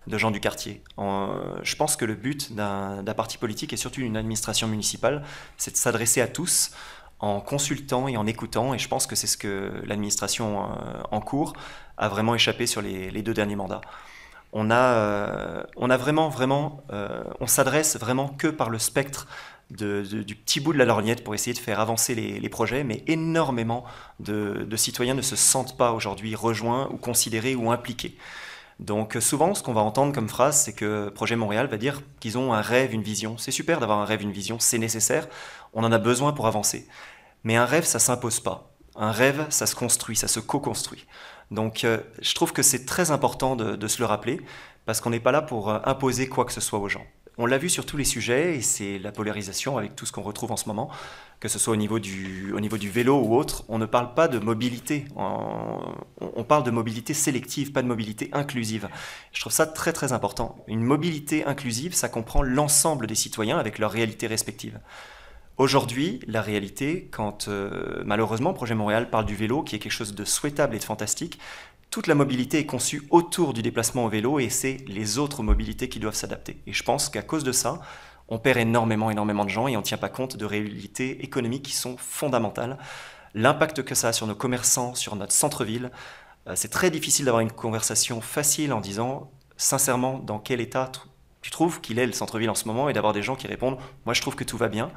de gens du quartier. Je pense que le but d'un parti politique et surtout d'une administration municipale, c'est de s'adresser à tous en consultant et en écoutant, et je pense que c'est ce que l'administration en cours a vraiment échappé sur les 2 derniers mandats. On a vraiment, on s'adresse vraiment que par le spectre du petit bout de la lorgnette pour essayer de faire avancer les projets, mais énormément de citoyens ne se sentent pas aujourd'hui rejoints ou considérés ou impliqués. Donc souvent, ce qu'on va entendre comme phrase, c'est que Projet Montréal va dire qu'ils ont un rêve, une vision. C'est super d'avoir un rêve, une vision, c'est nécessaire, on en a besoin pour avancer. Mais un rêve, ça s'impose pas. Un rêve, ça se construit, ça se co-construit. Donc je trouve que c'est très important de se le rappeler, parce qu'on n'est pas là pour imposer quoi que ce soit aux gens. On l'a vu sur tous les sujets, et c'est la polarisation avec tout ce qu'on retrouve en ce moment, que ce soit au niveau du vélo ou autre. On ne parle pas de mobilité, on parle de mobilité sélective, pas de mobilité inclusive. Je trouve ça très très important. Une mobilité inclusive, ça comprend l'ensemble des citoyens avec leurs réalités respectives. Aujourd'hui, la réalité, quand malheureusement Projet Montréal parle du vélo, qui est quelque chose de souhaitable et de fantastique, toute la mobilité est conçue autour du déplacement au vélo, et c'est les autres mobilités qui doivent s'adapter. Et je pense qu'à cause de ça, on perd énormément de gens et on ne tient pas compte de réalités économiques qui sont fondamentales. L'impact que ça a sur nos commerçants, sur notre centre-ville, c'est très difficile d'avoir une conversation facile en disant sincèrement dans quel état tu trouves qu'il est le centre-ville en ce moment, et d'avoir des gens qui répondent « moi je trouve que tout va bien ».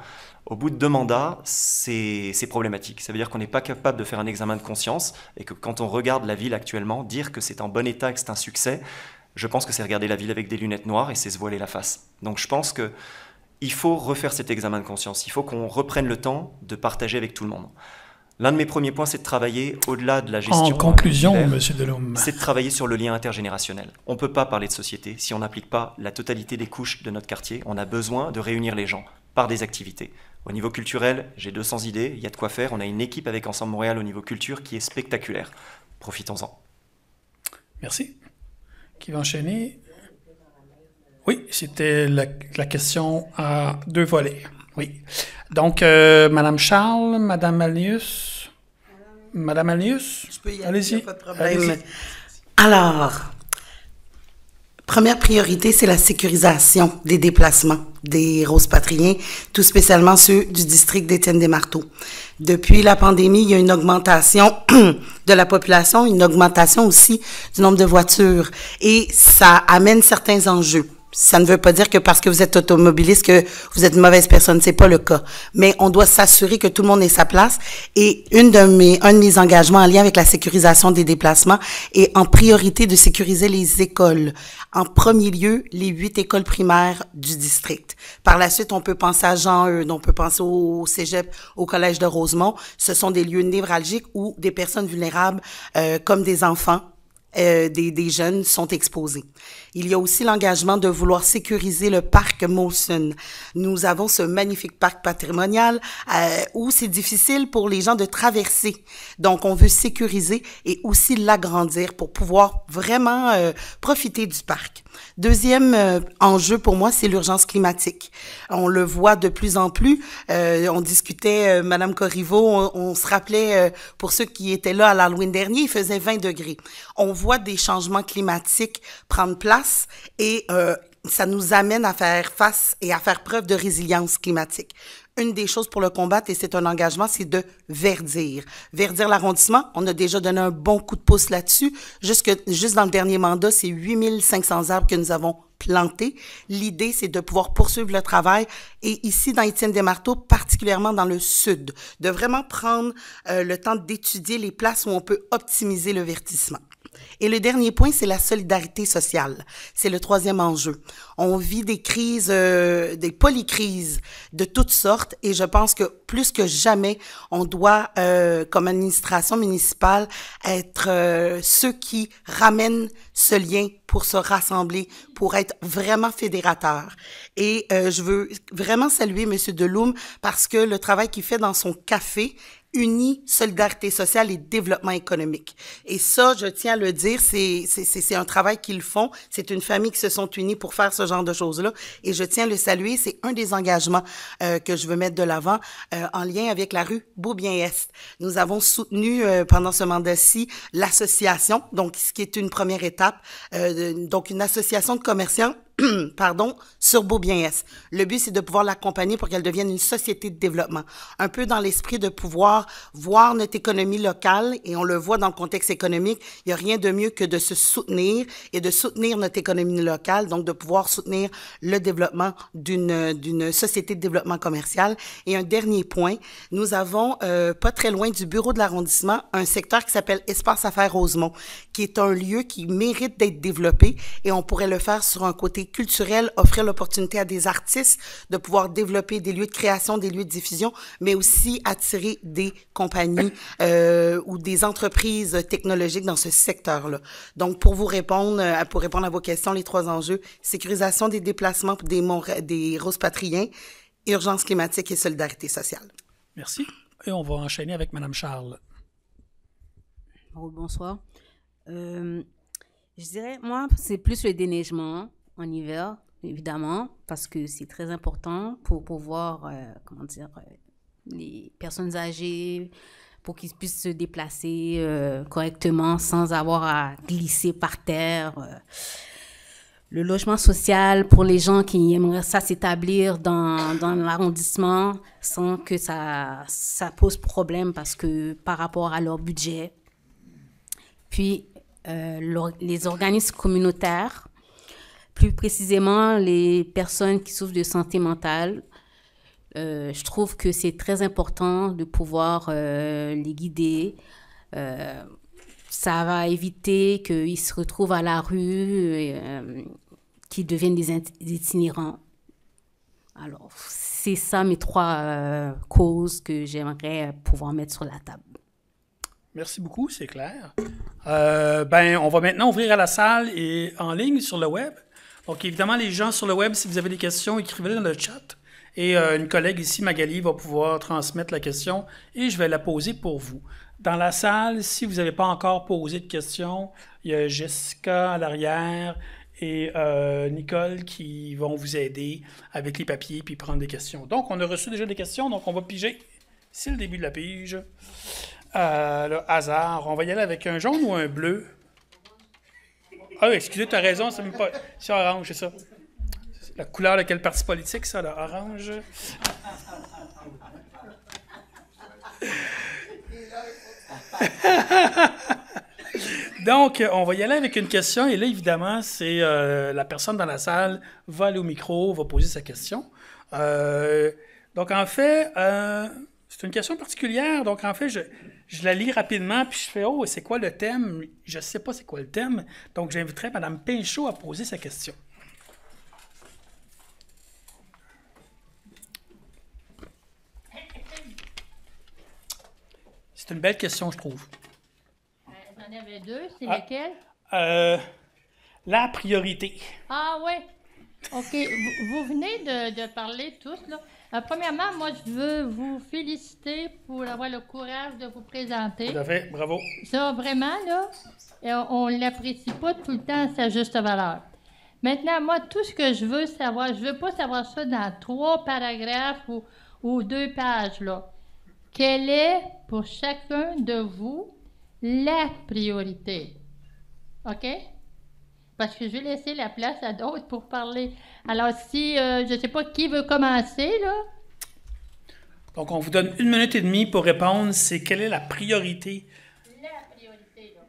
Au bout de 2 mandats, c'est problématique. Ça veut dire qu'on n'est pas capable de faire un examen de conscience, et que quand on regarde la ville actuellement, dire que c'est en bon état, que c'est un succès, je pense que c'est regarder la ville avec des lunettes noires et c'est se voiler la face. Donc je pense qu'il faut refaire cet examen de conscience. Il faut qu'on reprenne le temps de partager avec tout le monde. L'un de mes premiers points, c'est de travailler au-delà de la gestion. En conclusion, M. Delhomme. C'est de travailler sur le lien intergénérationnel. On ne peut pas parler de société si on n'applique pas la totalité des couches de notre quartier. On a besoin de réunir les gens par des activités. Au niveau culturel, j'ai 200 idées, il y a de quoi faire. On a une équipe avec Ensemble Montréal au niveau culture qui est spectaculaire. Profitons-en. Merci. Qui va enchaîner? Oui, c'était la question à 2 volets. Oui. Donc, Madame Charles, Madame Malnius. Madame Malnius? Je peux y aller, allez-y. pas de problème. Alors, première priorité, c'est la sécurisation des déplacements des Rose-Patriens, tout spécialement ceux du district d'Étienne-des-Marteaux. Depuis la pandémie, il y a une augmentation de la population, une augmentation aussi du nombre de voitures, et ça amène certains enjeux. Ça ne veut pas dire que parce que vous êtes automobiliste que vous êtes une mauvaise personne, c'est pas le cas. Mais on doit s'assurer que tout le monde ait sa place. Et un de mes engagements en lien avec la sécurisation des déplacements est en priorité de sécuriser les écoles. En premier lieu, les 8 écoles primaires du district. Par la suite, on peut penser à Jean-Eudes, on peut penser au Cégep, au Collège de Rosemont. Ce sont des lieux névralgiques où des personnes vulnérables, comme des enfants, des jeunes sont exposés. Il y a aussi l'engagement de vouloir sécuriser le parc Molson. Nous avons ce magnifique parc patrimonial où c'est difficile pour les gens de traverser. Donc, on veut sécuriser et aussi l'agrandir pour pouvoir vraiment profiter du parc. Deuxième enjeu pour moi, c'est l'urgence climatique. On le voit de plus en plus. On discutait, Madame Corriveau, on se rappelait, pour ceux qui étaient là à l'Halloween dernier, il faisait 20 degrés. On voit des changements climatiques prendre place et ça nous amène à faire face et à faire preuve de résilience climatique. Une des choses pour le combattre, et c'est un engagement, c'est de verdir. Verdir l'arrondissement, on a déjà donné un bon coup de pouce là-dessus. Juste dans le dernier mandat, c'est 8500 arbres que nous avons plantés. L'idée, c'est de pouvoir poursuivre le travail. Et ici, dans Étienne-des-Marteaux, particulièrement dans le sud, de vraiment prendre le temps d'étudier les places où on peut optimiser le verdissement. Et le dernier point, c'est la solidarité sociale. C'est le troisième enjeu. On vit des crises, des polycrises de toutes sortes et je pense que plus que jamais, on doit, comme administration municipale, être ceux qui ramènent ce lien pour se rassembler, pour être vraiment fédérateurs. Et je veux vraiment saluer M. Deloum parce que le travail qu'il fait dans son café unit solidarité sociale et développement économique. Et ça, je tiens à le dire, c'est un travail qu'ils font. C'est une famille qui se sont unies pour faire ce genre de choses-là. Et je tiens à le saluer. C'est un des engagements que je veux mettre de l'avant en lien avec la rue Beaubien-Est. Nous avons soutenu pendant ce mandat-ci l'association, donc ce qui est une première étape, donc une association de commerçants sur Beaubien-Est. Le but, c'est de pouvoir l'accompagner pour qu'elle devienne une société de développement. Un peu dans l'esprit de pouvoir voir notre économie locale, et on le voit dans le contexte économique, il n'y a rien de mieux que de se soutenir et de soutenir notre économie locale, donc de pouvoir soutenir le développement d'une société de développement commercial. Et un dernier point, nous avons, pas très loin du bureau de l'arrondissement, un secteur qui s'appelle Espace Affaires Rosemont, qui est un lieu qui mérite d'être développé, et on pourrait le faire sur un côté culturel, offrir l'opportunité à des artistes de pouvoir développer des lieux de création, des lieux de diffusion, mais aussi attirer des compagnies ou des entreprises technologiques dans ce secteur-là. Donc, pour répondre à vos questions, les trois enjeux, sécurisation des déplacements pour des Rose-Patriens, urgence climatique et solidarité sociale. Merci. Et on va enchaîner avec Mme Charles. Bonsoir. Je dirais, moi, c'est plus le déneigement en hiver, évidemment, parce que c'est très important pour pouvoir, les personnes âgées, pour qu'ils puissent se déplacer correctement sans avoir à glisser par terre. Le logement social pour les gens qui aimeraient ça s'établir dans l'arrondissement sans que ça pose problème parce que par rapport à leur budget. Puis, les organismes communautaires, plus précisément les personnes qui souffrent de santé mentale, je trouve que c'est très important de pouvoir les guider. Ça va éviter qu'ils se retrouvent à la rue, qu'ils deviennent des itinérants. Alors, c'est ça mes trois causes que j'aimerais pouvoir mettre sur la table. Merci beaucoup, c'est clair. On va maintenant ouvrir à la salle et en ligne sur le web. Donc, évidemment, les gens sur le web, si vous avez des questions, écrivez-les dans le chat. Et une collègue ici, Magali, va pouvoir transmettre la question et je vais la poser pour vous. Dans la salle, si vous n'avez pas encore posé de questions, il y a Jessica à l'arrière et Nicole qui vont vous aider avec les papiers puis prendre des questions. Donc, on a reçu déjà des questions, donc on va piger. C'est le début de la pige. Le hasard. On va y aller avec un jaune ou un bleu? Ah oui, excusez, tu as raison, c'est même pas... C'est orange, c'est ça. La couleur de quel parti politique, ça, là? Orange? Donc, on va y aller avec une question. Et là, évidemment, c'est la personne dans la salle va aller au micro, va poser sa question. Donc, en fait, c'est une question particulière. Donc, en fait, je la lis rapidement, puis je fais « Oh, c'est quoi le thème? » Je ne sais pas c'est quoi le thème. Donc, j'inviterai Mme Pinchot à poser sa question. C'est une belle question, je trouve. J'en avais deux. C'est lesquelles? La priorité. Ah oui. OK. Vous venez de parler tous, là. Premièrement, moi, je veux vous féliciter pour avoir le courage de vous présenter. Tout à fait. Bravo. Ça, vraiment, là, on ne l'apprécie pas tout le temps à sa juste valeur. Maintenant, moi, tout ce que je veux savoir, je ne veux pas savoir ça dans 3 paragraphes ou 2 pages, là. Quelle est, pour chacun de vous, la priorité? OK? Parce que je vais laisser la place à d'autres pour parler. Alors, si, je ne sais pas qui veut commencer, là. Donc, on vous donne 1 minute et demie pour répondre. C'est quelle est la priorité? La priorité, là.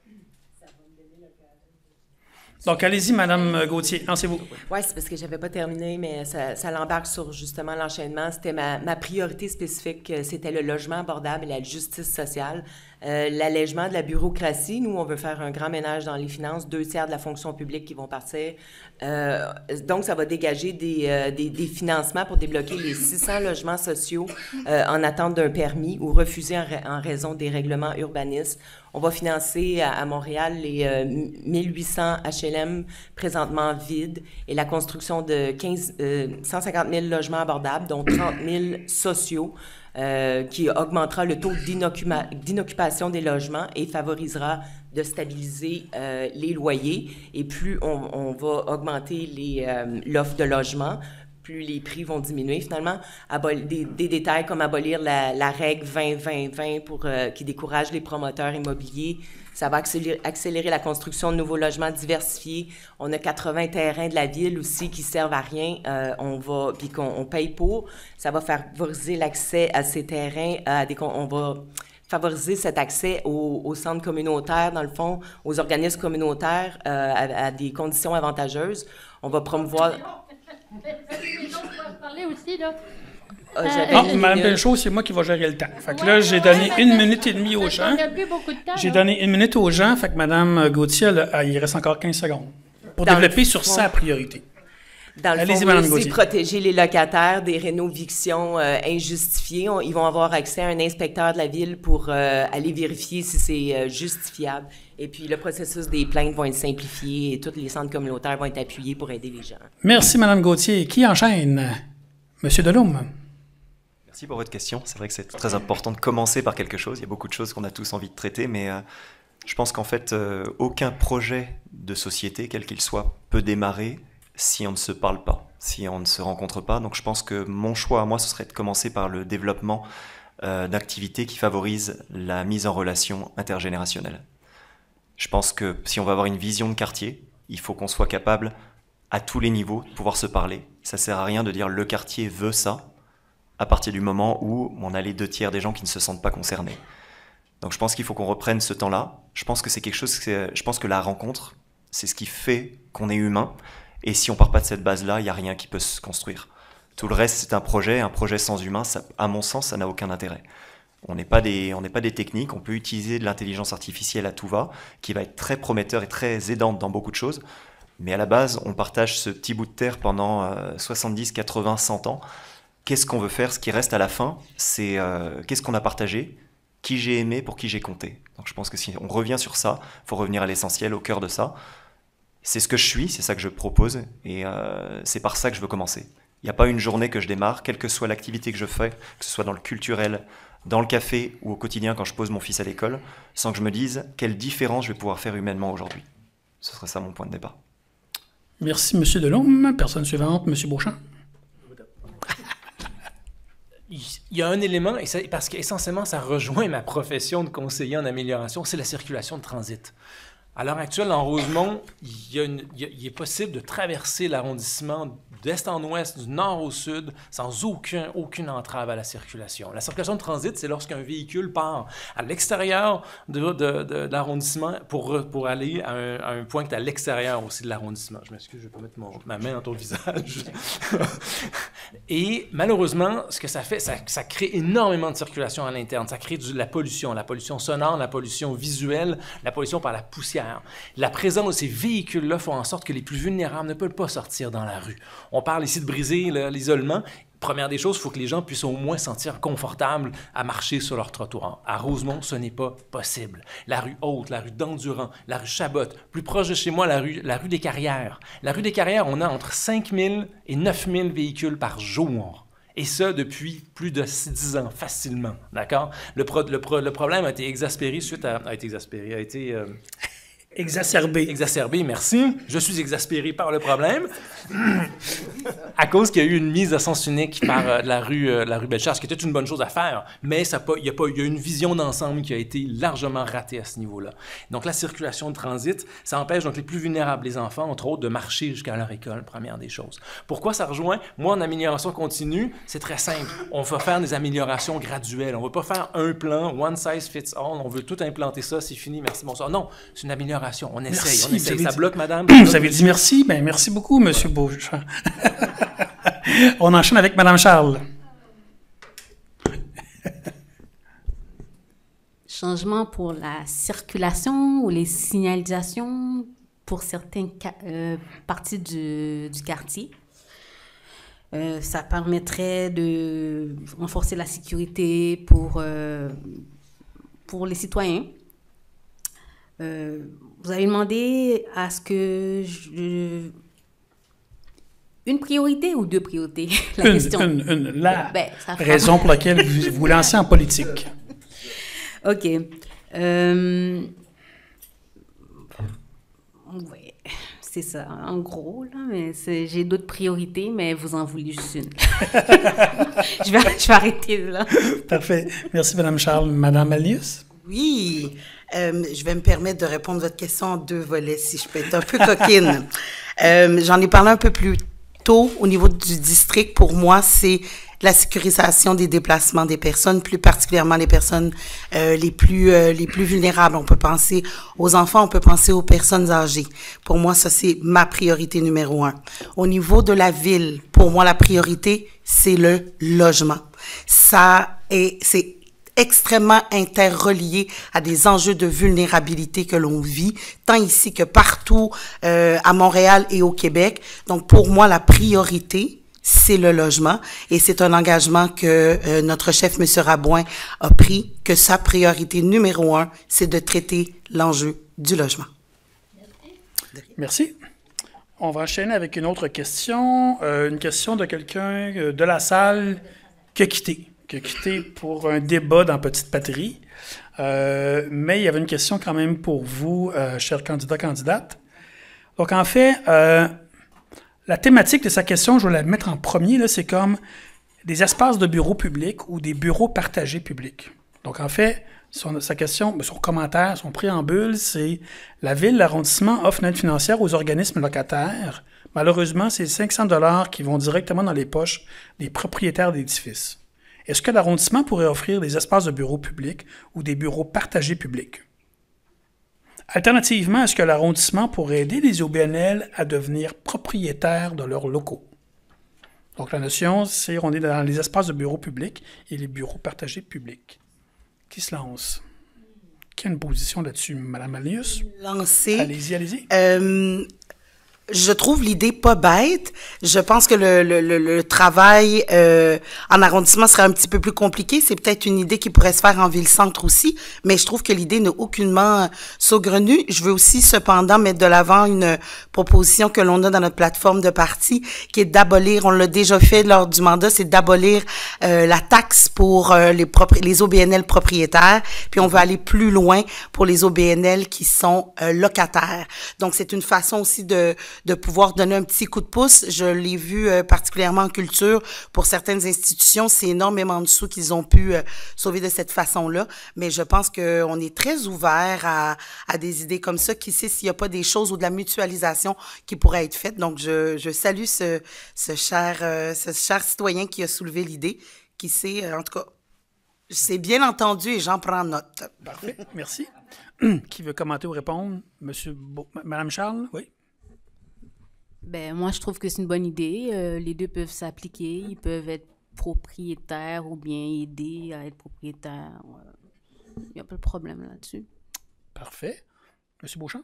Donc, allez-y, Mme Gauthier, lancez-vous. Oui, c'est parce que je n'avais pas terminé, mais ça l'embarque sur justement l'enchaînement. C'était ma priorité spécifique, c'était le logement abordable et la justice sociale. L'allègement de la bureaucratie. Nous, on veut faire un grand ménage dans les finances, 2/3 de la fonction publique qui vont partir. Donc, ça va dégager des financements pour débloquer les 600 logements sociaux en attente d'un permis ou refusés en raison des règlements urbanistes. On va financer à Montréal les 1800 HLM présentement vides et la construction de 150 000 logements abordables, dont 30 000 sociaux, qui augmentera le taux d'inoccupation des logements et favorisera de stabiliser les loyers. Et plus on va augmenter l'offre de logement, plus les prix vont diminuer finalement. Des détails comme abolir la règle 20-20-20 qui décourage les promoteurs immobiliers. Ça va accélérer la construction de nouveaux logements diversifiés. On a 80 terrains de la ville aussi qui servent à rien. Puis qu'on paye pour. Ça va favoriser l'accès à ces terrains. On va favoriser cet accès aux centres communautaires, dans le fond, aux organismes communautaires à des conditions avantageuses. On va promouvoir... parler aussi, là. Mme Pinchot, c'est moi qui vais gérer le temps. Fait que là, j'ai donné 1 minute et demie aux gens. J'ai donné 1 minute aux gens, fait que Mme Gauthier, il reste encore 15 secondes pour développer sur sa priorité. Dans le fond, on va aussi protéger les locataires des rénovictions injustifiées. Ils vont avoir accès à un inspecteur de la ville pour aller vérifier si c'est justifiable. Et puis, le processus des plaintes va être simplifié et tous les centres communautaires vont être appuyés pour aider les gens. Merci, Mme Gauthier. Qui enchaîne? Monsieur Delhomme. Merci pour votre question. C'est vrai que c'est très important de commencer par quelque chose. Il y a beaucoup de choses qu'on a tous envie de traiter, mais je pense qu'en fait, aucun projet de société, quel qu'il soit, peut démarrer si on ne se parle pas, si on ne se rencontre pas. Donc je pense que mon choix à moi, ce serait de commencer par le développement d'activités qui favorisent la mise en relation intergénérationnelle. Je pense que si on va avoir une vision de quartier, il faut qu'on soit capable, à tous les niveaux, de pouvoir se parler. Ça ne sert à rien de dire « le quartier veut ça », à partir du moment où on a les 2/3 des gens qui ne se sentent pas concernés. Donc je pense qu'il faut qu'on reprenne ce temps-là. Je pense que c'est quelque chose, je pense que la rencontre, c'est ce qui fait qu'on est humain. Et si on part pas de cette base-là, il n'y a rien qui peut se construire. Tout le reste, c'est un projet sans humain, ça, à mon sens, ça n'a aucun intérêt. On n'est pas des techniques, on peut utiliser de l'intelligence artificielle à tout va, qui va être très prometteur et très aidante dans beaucoup de choses. Mais à la base, on partage ce petit bout de terre pendant 70, 80, 100 ans. Qu'est-ce qu'on veut faire? Ce qui reste à la fin, c'est qu'est-ce qu'on a partagé, qui j'ai aimé, pour qui j'ai compté. Donc je pense que si on revient sur ça, il faut revenir à l'essentiel, au cœur de ça. C'est ce que je suis, c'est ça que je propose, et c'est par ça que je veux commencer. Il n'y a pas une journée que je démarre, quelle que soit l'activité que je fais, que ce soit dans le culturel, dans le café ou au quotidien quand je pose mon fils à l'école, sans que je me dise quelle différence je vais pouvoir faire humainement aujourd'hui. Ce serait ça mon point de départ. Merci, M. Delhomme. Personne suivante, M. Beauchamp. Il y a un élément, parce qu'essentiellement, ça rejoint ma profession de conseiller en amélioration, c'est la circulation de transit. À l'heure actuelle, en Rosemont, il est possible de traverser l'arrondissement d'est en ouest, du nord au sud, sans aucune entrave à la circulation. La circulation de transit, c'est lorsqu'un véhicule part à l'extérieur de l'arrondissement pour aller à un point qui est à l'extérieur aussi de l'arrondissement. Je m'excuse, je vais pas mettre ma main dans ton visage. Et malheureusement, ce que ça fait, ça crée énormément de circulation à l'interne. Ça crée la pollution sonore, la pollution visuelle, la pollution par la poussière. La présence de ces véhicules-là fait en sorte que les plus vulnérables ne peuvent pas sortir dans la rue. On parle ici de briser l'isolement. Première des choses, il faut que les gens puissent au moins se sentir confortables à marcher sur leur trottoir. À Rosemont, ce n'est pas possible. La rue Haute, la rue d'Endurant, la rue Chabot, plus proche de chez moi, la rue des Carrières. La rue des Carrières, on a entre 5 000 et 9 000 véhicules par jour. Et ça, depuis plus de 10 ans, facilement. D'accord? Le problème a été exaspéré suite à... Exacerbé, merci. Je suis exaspéré par le problème. À cause qu'il y a eu une mise à sens unique par la rue Bellechasse, ce qui était une bonne chose à faire, mais il y a une vision d'ensemble qui a été largement ratée à ce niveau-là. Donc, la circulation de transit, ça empêche donc les plus vulnérables, les enfants, entre autres, de marcher jusqu'à leur école, première des choses. Pourquoi ça rejoint? Moi, en amélioration continue, c'est très simple. On va faire des améliorations graduelles. On ne va pas faire un plan, one size fits all, on veut tout implanter ça, c'est fini, merci, bonsoir. Non, c'est une amélioration. On essaye. Ça bloque, madame? Vous avez dit merci? Bien, merci beaucoup, monsieur Beauchamp. On enchaîne avec madame Charles. Changement pour la circulation ou les signalisations pour certaines parties du quartier. Ça permettrait de renforcer la sécurité pour les citoyens. Vous avez demandé à ce que une priorité ou deux priorités? La raison pour laquelle vous vous lancez en politique. OK. Oui, c'est ça, en gros, là, mais j'ai d'autres priorités, mais vous en voulez juste une. je vais arrêter là. Parfait. Merci, Mme Charles. Mme Malnius? Oui. Je vais me permettre de répondre à votre question en deux volets, si je peux être un peu coquine. J'en ai parlé un peu plus tôt au niveau du district. Pour moi, c'est la sécurisation des déplacements des personnes, plus particulièrement les personnes les plus vulnérables. On peut penser aux enfants, on peut penser aux personnes âgées. Pour moi, ça, c'est ma priorité numéro 1. Au niveau de la ville, pour moi, la priorité, c'est le logement. C'est extrêmement interrelié à des enjeux de vulnérabilité que l'on vit, tant ici que partout à Montréal et au Québec. Donc, pour moi, la priorité, c'est le logement. Et c'est un engagement que notre chef, M. Rabouin, a pris, que sa priorité numéro 1, c'est de traiter l'enjeu du logement. Merci. On va enchaîner avec une autre question. Une question de quelqu'un de la salle qui a quitté pour un débat dans Petite Patrie. Mais il y avait une question quand même pour vous, chers candidats, candidates. Donc, en fait, la thématique de sa question, je vais la mettre en premier, là, c'est comme des espaces de bureaux publics ou des bureaux partagés publics. Donc, en fait, sa question, son commentaire, son préambule, c'est « La ville, l'arrondissement offre une aide financière aux organismes locataires. Malheureusement, c'est 500 $ qui vont directement dans les poches des propriétaires d'édifices. Est-ce que l'arrondissement pourrait offrir des espaces de bureaux publics ou des bureaux partagés publics? Alternativement, est-ce que l'arrondissement pourrait aider les OBNL à devenir propriétaires de leurs locaux? Donc, la notion, c'est qu'on est dans les espaces de bureaux publics et les bureaux partagés publics. Qui se lance? Qui a une position là-dessus, Mme Malnius? Lancer. Allez-y. Je trouve l'idée pas bête. Je pense que le travail en arrondissement serait un petit peu plus compliqué. C'est peut-être une idée qui pourrait se faire en ville-centre aussi, mais je trouve que l'idée n'est aucunement saugrenue. Je veux aussi cependant mettre de l'avant une proposition que l'on a dans notre plateforme de parti, qui est d'abolir, on l'a déjà fait lors du mandat, c'est d'abolir la taxe pour les OBNL propriétaires, puis on veut aller plus loin pour les OBNL qui sont locataires. Donc, c'est une façon aussi de de pouvoir donner un petit coup de pouce. Je l'ai vu particulièrement en culture. Pour certaines institutions, c'est énormément de sous qu'ils ont pu sauver de cette façon-là. Mais je pense qu'on est très ouvert à des idées comme ça. Qui sait s'il n'y a pas des choses ou de la mutualisation qui pourraient être faites. Donc, je salue ce cher citoyen qui a soulevé l'idée. Qui sait, en tout cas, c'est bien entendu et j'en prends note. Parfait, merci. Qui veut commenter ou répondre? Madame Charles, oui? Ben, moi, je trouve que c'est une bonne idée. Les deux peuvent s'appliquer. Ils peuvent être propriétaires ou bien aider à être propriétaires. Il n'y a pas de problème là-dessus. Parfait. Monsieur Beauchamp?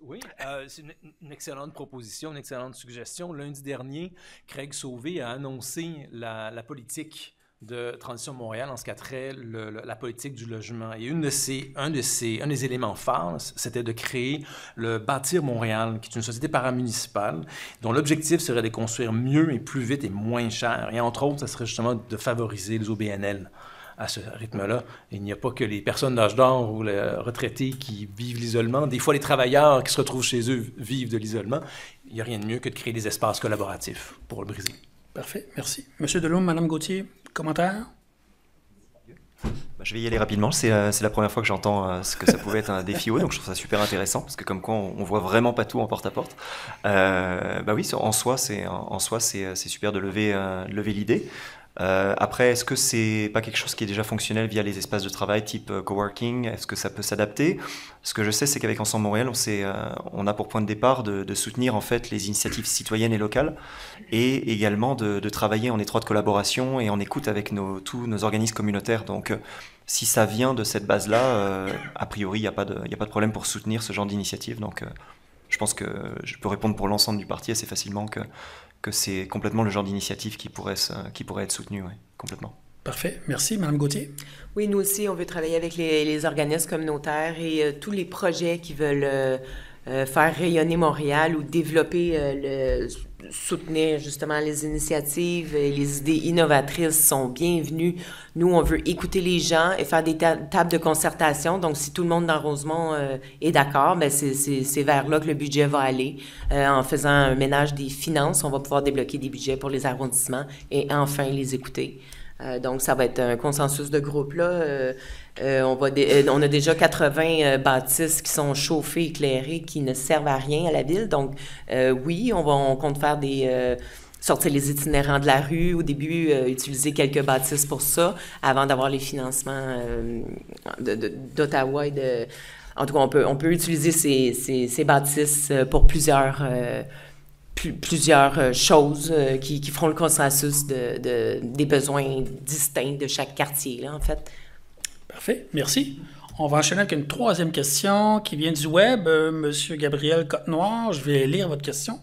Oui, c'est une excellente proposition, une excellente suggestion. Lundi dernier, Craig Sauvé a annoncé la politique de Transition Montréal en ce qui a trait la politique du logement. Et un des éléments phares, c'était de créer le Bâtir Montréal, qui est une société paramunicipale, dont l'objectif serait de construire mieux et plus vite et moins cher. Et entre autres, ça serait justement de favoriser les OBNL à ce rythme-là. Il n'y a pas que les personnes d'âge d'or ou les retraités qui vivent l'isolement. Des fois, les travailleurs qui se retrouvent chez eux vivent de l'isolement. Il n'y a rien de mieux que de créer des espaces collaboratifs pour le briser. Parfait, merci. Monsieur Delhomme, Madame Gauthier, commentaire? Je vais y aller rapidement. C'est la première fois que j'entends ce que ça pouvait être un défi haut, donc je trouve ça super intéressant, parce que comme quoi on voit vraiment pas tout en porte-à-porte. Oui, en soi, c'est super de lever l'idée. Après, est-ce que c'est pas quelque chose qui est déjà fonctionnel via les espaces de travail type coworking? Est-ce que ça peut s'adapter? Ce que je sais, c'est qu'avec Ensemble Montréal, on a pour point de départ de soutenir en fait les initiatives citoyennes et locales, et également de travailler en étroite collaboration et en écoute avec tous nos organismes communautaires. Donc, si ça vient de cette base-là, a priori, il n'y a pas de problème pour soutenir ce genre d'initiative. Donc, je pense que je peux répondre pour l'ensemble du parti assez facilement que c'est complètement le genre d'initiative qui pourrait être soutenue, ouais, complètement. Parfait. Merci. Madame Gauthier? Oui, nous aussi, on veut travailler avec les organismes communautaires et tous les projets qui veulent faire rayonner Montréal ou développer, soutenir justement les initiatives et les idées innovatrices sont bienvenues. Nous, on veut écouter les gens et faire des tables de concertation. Donc, si tout le monde dans Rosemont est d'accord, ben c'est vers là que le budget va aller. En faisant un ménage des finances, on va pouvoir débloquer des budgets pour les arrondissements et enfin les écouter. Donc, ça va être un consensus de groupe, là. On a déjà 80 bâtisses qui sont chauffées, éclairées, qui ne servent à rien à la ville. Donc, oui, on compte faire sortir les itinérants de la rue. Au début, utiliser quelques bâtisses pour ça, avant d'avoir les financements d'Ottawa et en tout cas, on peut utiliser ces bâtisses pour plusieurs choses qui feront le consensus des besoins distincts de chaque quartier, là, en fait. Parfait, merci. On va enchaîner avec une troisième question qui vient du web. Monsieur Gabriel Côte-Noire, je vais lire votre question.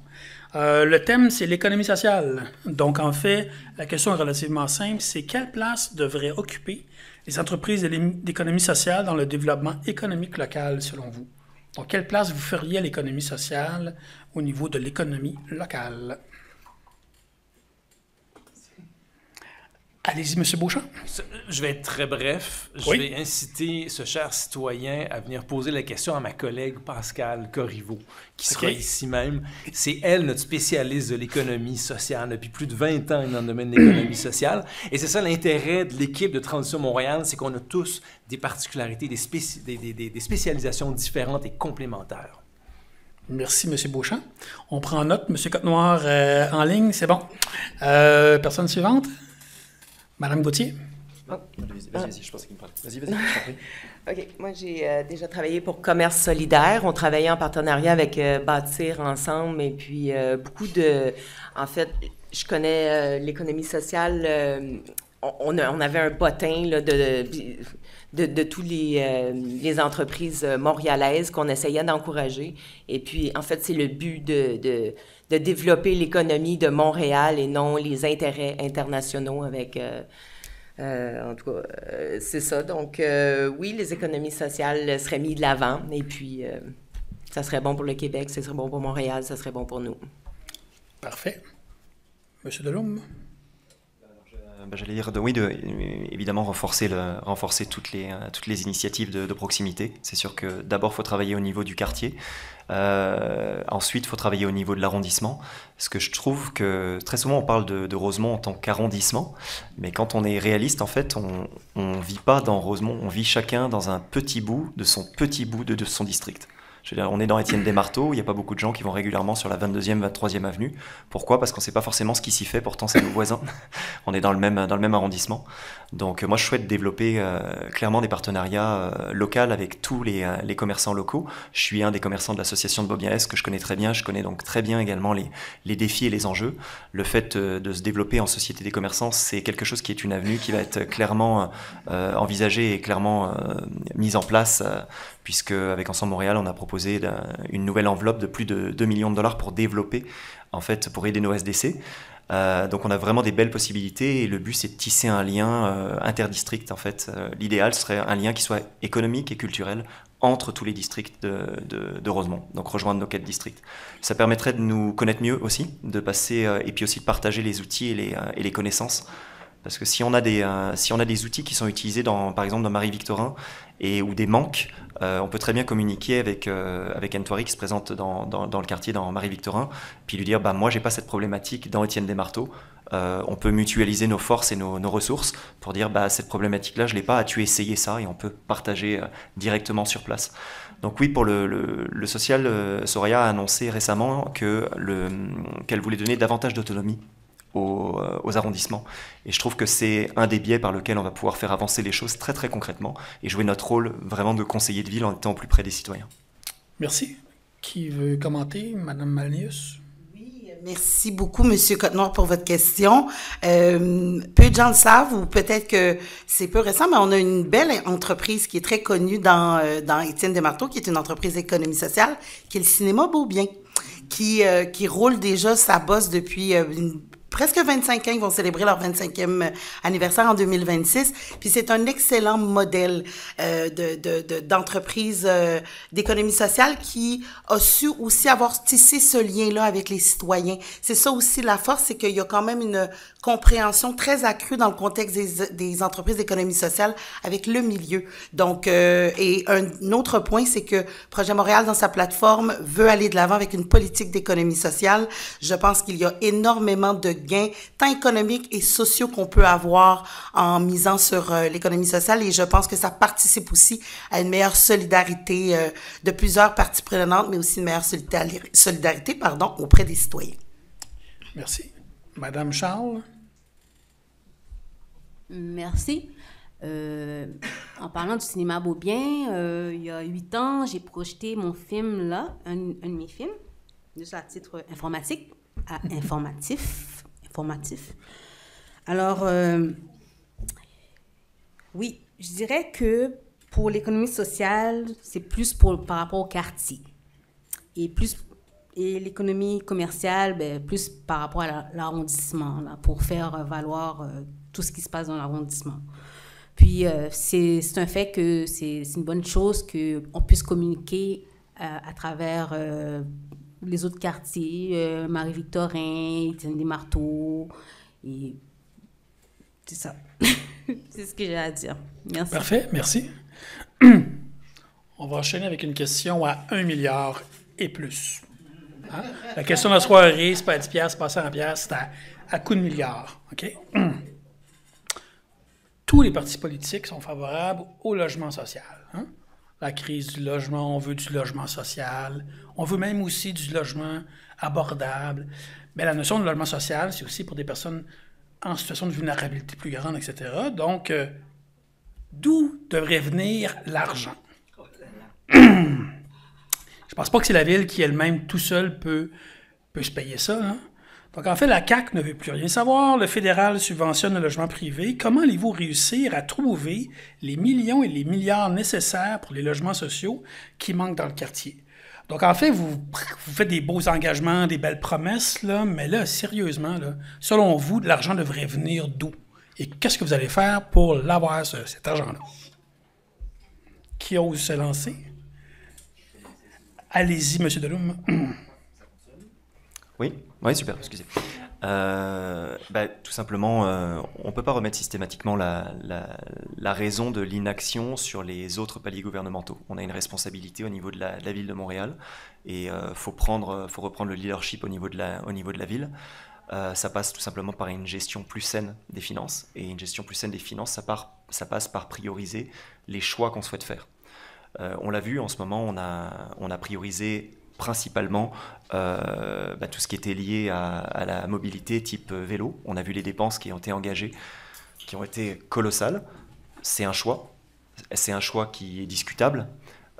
Le thème, c'est l'économie sociale. Donc, en fait, la question est relativement simple. C'est quelle place devraient occuper les entreprises d'économie sociale dans le développement économique local, selon vous? Donc, quelle place vous feriez à l'économie sociale au niveau de l'économie locale? Allez-y, M. Beauchamp. Je vais être très bref. Je vais inciter ce cher citoyen à venir poser la question à ma collègue Pascale Corriveau, qui sera ici même. C'est elle, notre spécialiste de l'économie sociale. Depuis plus de 20 ans dans le domaine de l'économie sociale. Et c'est ça l'intérêt de l'équipe de Transition Montréal, c'est qu'on a tous des particularités, des spécialisations différentes et complémentaires. Merci, M. Beauchamp. On prend note. M. Côte-Noire en ligne, c'est bon. Personne suivante? Madame Gauthier? Vas-y, je pense qu'il me parle. Vas-y, je t'en prie. OK. Moi, j'ai déjà travaillé pour Commerce solidaire. On travaillait en partenariat avec Bâtir Ensemble et puis beaucoup de... En fait, je connais l'économie sociale. On avait un bottin là, de tous les entreprises montréalaises qu'on essayait d'encourager. Et puis, en fait, c'est le but de développer l'économie de Montréal et non les intérêts internationaux avec... en tout cas, c'est ça. Donc, oui, les économies sociales seraient mises de l'avant. Et puis, ça serait bon pour le Québec, ça serait bon pour Montréal, ça serait bon pour nous. Parfait. Monsieur Delhomme? J'allais dire, évidemment, renforcer toutes les initiatives de proximité. C'est sûr que d'abord, il faut travailler au niveau du quartier. Ensuite, il faut travailler au niveau de l'arrondissement. Parce que je trouve que très souvent, on parle de Rosemont en tant qu'arrondissement. Mais quand on est réaliste, en fait, on ne vit pas dans Rosemont. On vit chacun dans un petit bout de son district. Je veux dire, on est dans Étienne-des-Marteaux, il n'y a pas beaucoup de gens qui vont régulièrement sur la 22e, 23e avenue. Pourquoi? Parce qu'on ne sait pas forcément ce qui s'y fait, pourtant c'est nos voisins. On est dans le même arrondissement. Donc moi je souhaite développer clairement des partenariats locaux avec tous les commerçants locaux. Je suis un des commerçants de l'association de Beaubien-Est que je connais très bien. Je connais donc très bien également les défis et les enjeux. Le fait de se développer en société des commerçants, c'est quelque chose qui est une avenue qui va être clairement envisagée et clairement mise en place puisque avec Ensemble Montréal, on a proposé une nouvelle enveloppe de plus de 2 millions de dollars pour développer, en fait, pour aider nos SDC. Donc on a vraiment des belles possibilités et le but c'est de tisser un lien interdistrict en fait. L'idéal serait un lien qui soit économique et culturel entre tous les districts de Rosemont, donc rejoindre nos 4 districts. Ça permettrait de nous connaître mieux aussi, de passer et puis aussi de partager les outils et les connaissances. Parce que si on a des outils qui sont utilisés par exemple dans Marie-Victorin ou des manques, on peut très bien communiquer avec Anne Thoiry qui se présente dans le quartier dans Marie-Victorin, puis lui dire moi j'ai pas cette problématique dans Étienne-des-Marteaux. On peut mutualiser nos forces et nos ressources pour dire cette problématique-là je l'ai pas, as-tu essayé ça? Et on peut partager directement sur place. Donc oui, pour le social, Soraya a annoncé récemment qu'elle voulait donner davantage d'autonomie aux arrondissements. Et je trouve que c'est un des biais par lequel on va pouvoir faire avancer les choses très très concrètement et jouer notre rôle vraiment de conseiller de ville en étant au plus près des citoyens. Merci. Qui veut commenter? Madame Malnius? Oui, merci beaucoup, Monsieur Cotenoir, pour votre question. Peu de gens le savent, ou peut-être que c'est peu récent, mais on a une belle entreprise qui est très connue dans Étienne-des-Marteaux, qui est une entreprise d'économie sociale, qui est le Cinéma Beaubien, qui roule déjà sa bosse depuis presque 25 ans. Ils vont célébrer leur 25e anniversaire en 2026. Puis c'est un excellent modèle d'entreprise d'économie sociale qui a su aussi avoir tissé ce lien-là avec les citoyens. C'est ça aussi la force, c'est qu'il y a quand même une compréhension très accrue dans le contexte des entreprises d'économie sociale avec le milieu. Donc, et un autre point, c'est que Projet Montréal, dans sa plateforme, veut aller de l'avant avec une politique d'économie sociale. Je pense qu'il y a énormément de gains, tant économiques et sociaux qu'on peut avoir en misant sur l'économie sociale, et je pense que ça participe aussi à une meilleure solidarité de plusieurs parties prenantes, mais aussi une meilleure solidarité auprès des citoyens. Merci. Madame Charles? Merci. En parlant du cinéma Beaubien, il y a 8 ans, j'ai projeté mon film là, un de mes films, juste à titre informatif. Alors, oui, je dirais que pour l'économie sociale, c'est plus par rapport au quartier. Et l'économie commerciale, plus par rapport à l'arrondissement, là, pour faire valoir tout ce qui se passe dans l'arrondissement. Puis, c'est un fait que c'est une bonne chose qu'on puisse communiquer à travers les autres quartiers, Marie-Victorin, Étienne-des-Marteaux, et c'est ça. C'est ce que j'ai à dire. Merci. Parfait, merci. On va enchaîner avec une question à 1 milliard et plus. Hein? La question de la soirée, c'est pas à 10 piastres, c'est pas à 100 piastres, c'est à coup de milliard. OK? Tous les partis politiques sont favorables au logement social. Hein? La crise du logement, on veut du logement social. On veut même aussi du logement abordable. Mais la notion de logement social, c'est aussi pour des personnes en situation de vulnérabilité plus grande, etc. Donc, d'où devrait venir l'argent? Je pense pas que c'est la ville qui elle-même tout seul peut se payer ça. Hein? Donc, en fait, la CAQ ne veut plus rien savoir. Le fédéral subventionne le logement privé. Comment allez-vous réussir à trouver les millions et les milliards nécessaires pour les logements sociaux qui manquent dans le quartier? Donc, en fait, vous faites des beaux engagements, des belles promesses, là, mais là, sérieusement, là, selon vous, l'argent devrait venir d'où? Et qu'est-ce que vous allez faire pour l'avoir, cet argent-là? Qui ose se lancer? Allez-y, M. Deloum. Oui, super, excusez. Tout simplement, on ne peut pas remettre systématiquement la raison de l'inaction sur les autres paliers gouvernementaux. On a une responsabilité au niveau de la ville de Montréal et faut reprendre le leadership au niveau de la ville. Ça passe tout simplement par une gestion plus saine des finances. Et une gestion plus saine des finances, ça passe par prioriser les choix qu'on souhaite faire. On l'a vu, en ce moment, on a priorisé principalement tout ce qui était lié à la mobilité type vélo. On a vu les dépenses qui ont été engagées, qui ont été colossales. C'est un choix qui est discutable.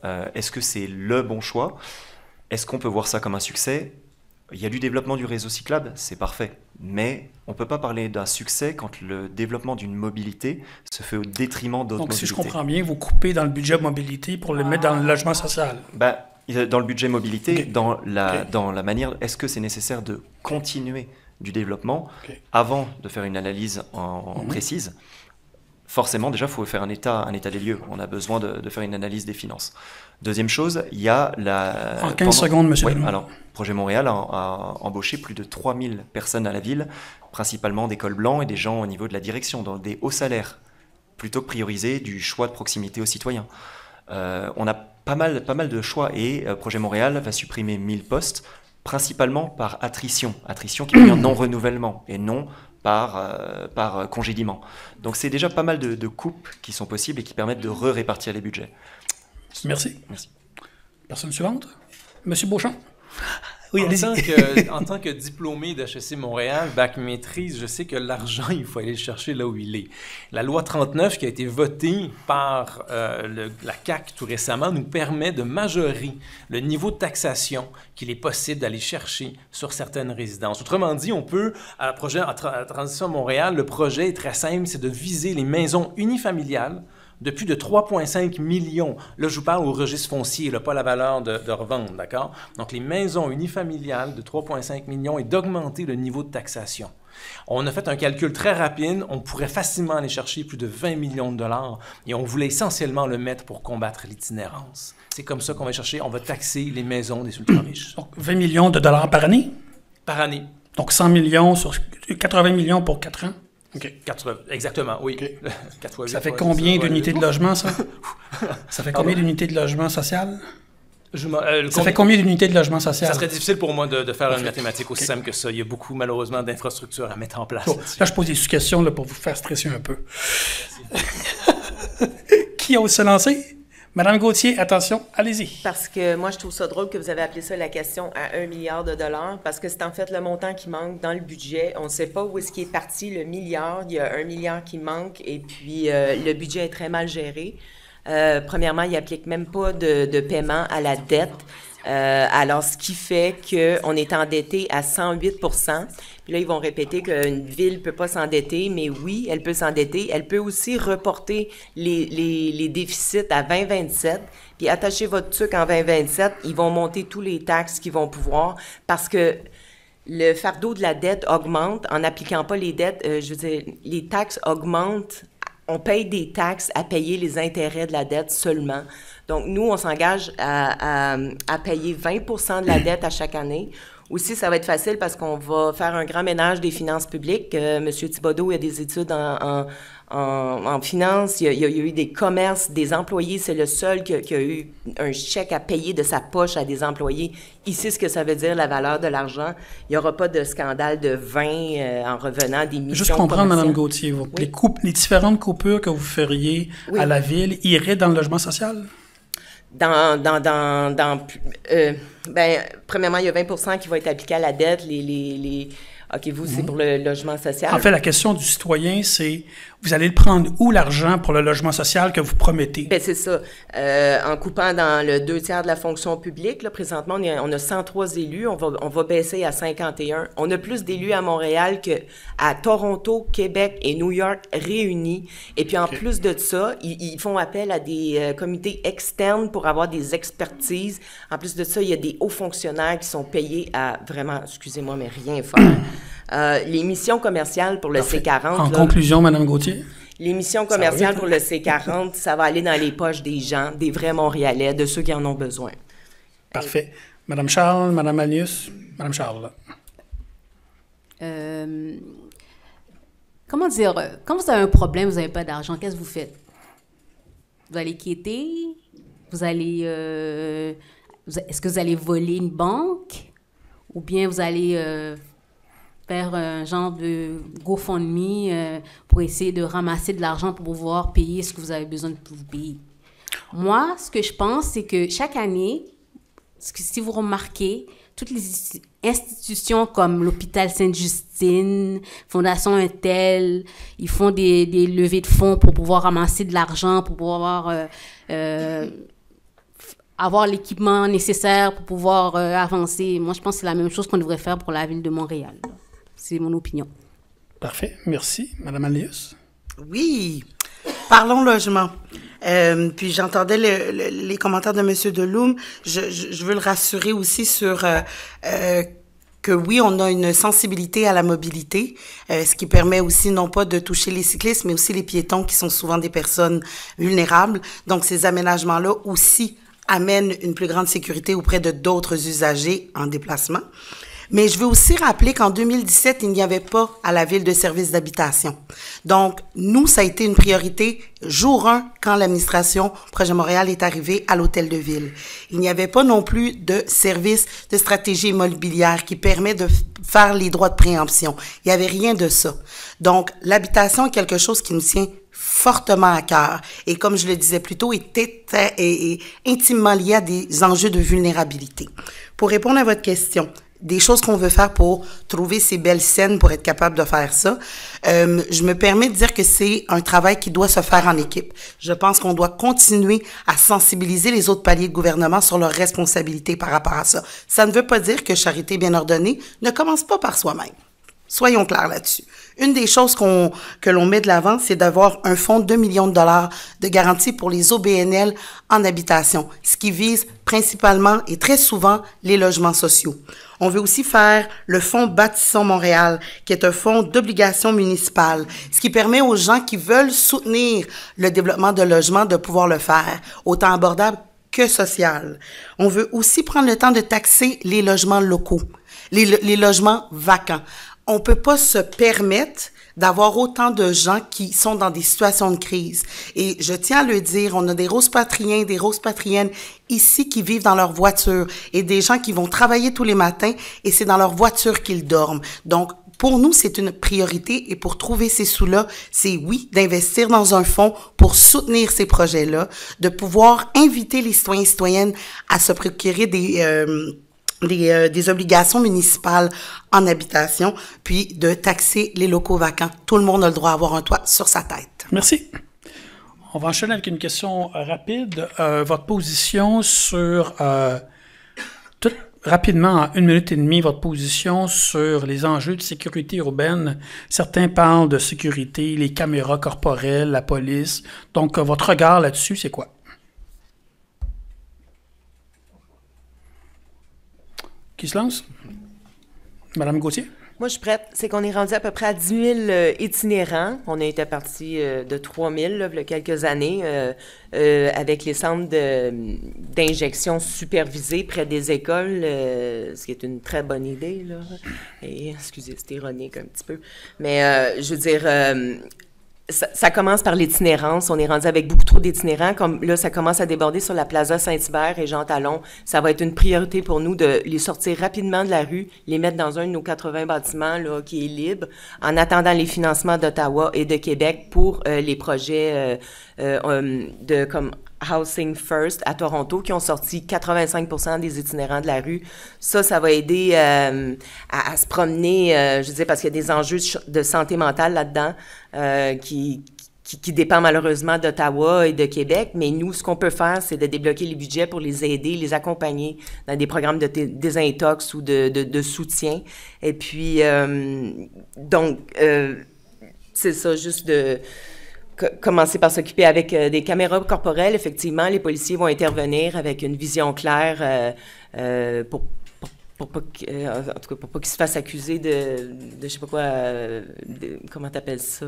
Est-ce que c'est le bon choix? Est-ce qu'on peut voir ça comme un succès? Il y a du développement du réseau cyclable, c'est parfait. Mais on ne peut pas parler d'un succès quand le développement d'une mobilité se fait au détriment d'autres mobilités. Donc, si je comprends bien, vous coupez dans le budget mobilité pour le mettre dans le logement social. Dans le budget mobilité, dans la manière, est-ce que c'est nécessaire de continuer du développement avant de faire une analyse précise? Forcément, déjà, il faut faire un état des lieux. On a besoin de faire une analyse des finances. Deuxième chose, il y a En 15 secondes, monsieur Deneau. Alors, Projet Montréal a embauché plus de 3000 personnes à la ville, principalement des cols blancs et des gens au niveau de la direction, dans des hauts salaires, plutôt que prioriser du choix de proximité aux citoyens. On a pas mal de choix et Projet Montréal va supprimer 1000 postes, principalement par attrition qui veut dire non-renouvellement et non par congédiement. Donc c'est déjà pas mal de coupes qui sont possibles et qui permettent de répartir les budgets. Merci. Personne suivante? Monsieur Beauchamp? Oui, en tant que diplômé d'HEC Montréal, bac maîtrise, je sais que l'argent, il faut aller le chercher là où il est. La loi 39 qui a été votée par la CAQ tout récemment nous permet de majorer le niveau de taxation qu'il est possible d'aller chercher sur certaines résidences. Autrement dit, on peut, à Transition Montréal, le projet est très simple, c'est de viser les maisons unifamiliales de plus de 3,5 millions. Là, je vous parle au registre foncier, là, pas la valeur de revente, d'accord? Donc, les maisons unifamiliales de 3,5 millions et d'augmenter le niveau de taxation. On a fait un calcul très rapide. On pourrait facilement aller chercher plus de 20 millions de dollars et on voulait essentiellement le mettre pour combattre l'itinérance. C'est comme ça qu'on va chercher, on va taxer les maisons des ultra-riches. Donc, 20 millions de dollars par année? Par année. Donc, 100 millions sur 80 millions pour 4 ans? Okay. 80, exactement, oui. Okay. 4 fois 8, ça fait combien d'unités de logement, ça? Ça fait combien d'unités de logement social? Ça fait combien d'unités de logement social? Ça serait difficile pour moi de faire une mathématique aussi simple que ça. Il y a beaucoup, malheureusement, d'infrastructures à mettre en place. Bon, là, je pose des questions là, pour vous faire stresser un peu. Qui ose se lancer? Madame Gauthier, attention, allez-y. Parce que moi, je trouve ça drôle que vous avez appelé ça la question à 1 milliard de dollars, parce que c'est en fait le montant qui manque dans le budget. On ne sait pas où est-ce qu'il est parti le milliard. Il y a 1 milliard qui manque et puis le budget est très mal géré. Premièrement, il n'applique même pas de paiement à la dette. Alors, ce qui fait qu'on est endetté à 108 %. Puis là, ils vont répéter qu'une ville ne peut pas s'endetter, mais oui, elle peut s'endetter. Elle peut aussi reporter les déficits à 2027. Puis attachez votre truc en 2027, ils vont monter tous les taxes qu'ils vont pouvoir parce que le fardeau de la dette augmente en n'appliquant pas les dettes. Je veux dire, les taxes augmentent. On paye des taxes à payer les intérêts de la dette seulement. Donc, nous, on s'engage à payer 20 % de la dette à chaque année. Aussi, ça va être facile parce qu'on va faire un grand ménage des finances publiques. M. Thibodeau, il y a des études en finance. Il y a eu des commerces, des employés. C'est le seul qui a eu un chèque à payer de sa poche à des employés. Ici, ce que ça veut dire, la valeur de l'argent. Il n'y aura pas de scandale de vin en revenant des missions. Juste comprendre, Mme Gauthier, oui. Les différentes coupures que vous feriez à la ville iraient dans le logement social? Premièrement, il y a 20 % qui va être appliqué à la dette. OK, vous, c'est pour le logement social. En fait, la question du citoyen, c'est vous allez le prendre où l'argent pour le logement social que vous promettez? Bien, c'est ça. En coupant dans le 2/3 de la fonction publique, là, présentement, on a 103 élus. On va baisser à 51. On a plus d'élus à Montréal qu'à Toronto, Québec et New York réunis. Et puis, en plus de ça, ils font appel à des comités externes pour avoir des expertises. En plus de ça, il y a des hauts fonctionnaires qui sont payés à vraiment, excusez-moi, mais rien faire. Les missions commerciales pour le C40... En conclusion, Mme Gauthier? Les missions commerciales pour le C40, ça va aller dans les poches des gens, des vrais Montréalais, de ceux qui en ont besoin. Parfait. Mme Charles, Mme Alius, Mme Charles. comment dire, quand vous avez un problème, vous n'avez pas d'argent, qu'est-ce que vous faites? Vous allez quitter? Vous allez... est-ce que vous allez voler une banque? Ou bien vous allez faire un genre de GoFundMe pour essayer de ramasser de l'argent pour pouvoir payer ce que vous avez besoin de vous payer? Moi, ce que je pense, c'est que chaque année, si vous remarquez, toutes les institutions comme l'hôpital Sainte-Justine, Fondation Intel, ils font des levées de fonds pour pouvoir ramasser de l'argent, pour pouvoir avoir l'équipement nécessaire pour pouvoir avancer. Moi, je pense que c'est la même chose qu'on devrait faire pour la ville de Montréal. C'est mon opinion. Parfait. Merci. Madame Alius? Oui. Parlons logement. Puis j'entendais les commentaires de M. Deloum. Je veux le rassurer aussi sur que oui, on a une sensibilité à la mobilité, ce qui permet aussi non pas de toucher les cyclistes, mais aussi les piétons qui sont souvent des personnes vulnérables. Donc ces aménagements-là aussi amènent une plus grande sécurité auprès de d'autres usagers en déplacement. Mais je veux aussi rappeler qu'en 2017, il n'y avait pas à la ville de services d'habitation. Donc, nous, ça a été une priorité jour 1 quand l'administration Projet Montréal est arrivée à l'hôtel de ville. Il n'y avait pas non plus de service de stratégie immobilière qui permet de faire les droits de préemption. Il n'y avait rien de ça. Donc, l'habitation est quelque chose qui nous tient fortement à cœur et, comme je le disais plus tôt, est intimement lié à des enjeux de vulnérabilité. Pour répondre à votre question, des choses qu'on veut faire pour trouver ces belles scènes pour être capable de faire ça. Je me permets de dire que c'est un travail qui doit se faire en équipe. Je pense qu'on doit continuer à sensibiliser les autres paliers de gouvernement sur leurs responsabilités par rapport à ça. Ça ne veut pas dire que charité bien ordonnée ne commence pas par soi-même. Soyons clairs là-dessus. Une des choses que l'on met de l'avant, c'est d'avoir un fonds de 2 millions de dollars de garantie pour les OBNL en habitation, ce qui vise principalement et très souvent les logements sociaux. On veut aussi faire le fonds Bâtissons Montréal, qui est un fonds d'obligation municipale, ce qui permet aux gens qui veulent soutenir le développement de logements de pouvoir le faire, autant abordable que social. On veut aussi prendre le temps de taxer les logements locaux, les logements vacants. On peut pas se permettre d'avoir autant de gens qui sont dans des situations de crise. Et je tiens à le dire, on a des Rose-Patriens, des Rose-Patriennes ici qui vivent dans leur voiture et des gens qui vont travailler tous les matins et c'est dans leur voiture qu'ils dorment. Donc, pour nous, c'est une priorité et pour trouver ces sous-là, c'est oui, d'investir dans un fonds pour soutenir ces projets-là, de pouvoir inviter les citoyens et citoyennes à se procurer des obligations municipales en habitation, puis de taxer les locaux vacants. Tout le monde a le droit d'avoir un toit sur sa tête. Merci. On va enchaîner avec une question rapide. Votre position sur, rapidement, en 1 minute et demie, votre position sur les enjeux de sécurité urbaine. Certains parlent de sécurité, les caméras corporelles, la police. Donc, votre regard là-dessus, c'est quoi? Qui se lance? Madame Gauthier? Moi, je suis prête. C'est qu'on est rendu à peu près à 10 000 itinérants. On a été parti de 3 000 là, il y a quelques années avec les centres d'injection supervisés près des écoles, ce qui est une très bonne idée. Là. Et, excusez, c'est ironique un petit peu. Mais je veux dire... Ça commence par l'itinérance. On est rendu avec beaucoup trop d'itinérants. Comme là, ça commence à déborder sur la Plaza Saint-Hubert et Jean Talon. Ça va être une priorité pour nous de les sortir rapidement de la rue, les mettre dans un de nos 80 bâtiments là, qui est libre, en attendant les financements d'Ottawa et de Québec pour les projets de comme Housing First à Toronto, qui ont sorti 85% des itinérants de la rue. Ça va aider à se promener, je veux dire, parce qu'il y a des enjeux de santé mentale là-dedans qui dépendent malheureusement d'Ottawa et de Québec. Mais nous, ce qu'on peut faire, c'est de débloquer les budgets pour les aider, les accompagner dans des programmes de désintox ou de soutien. Et puis, donc, c'est ça, juste de... commencer par s'occuper avec des caméras corporelles. Effectivement, les policiers vont intervenir avec une vision claire pour pas qu'ils se fassent accuser de je sais pas quoi, comment t'appelles ça,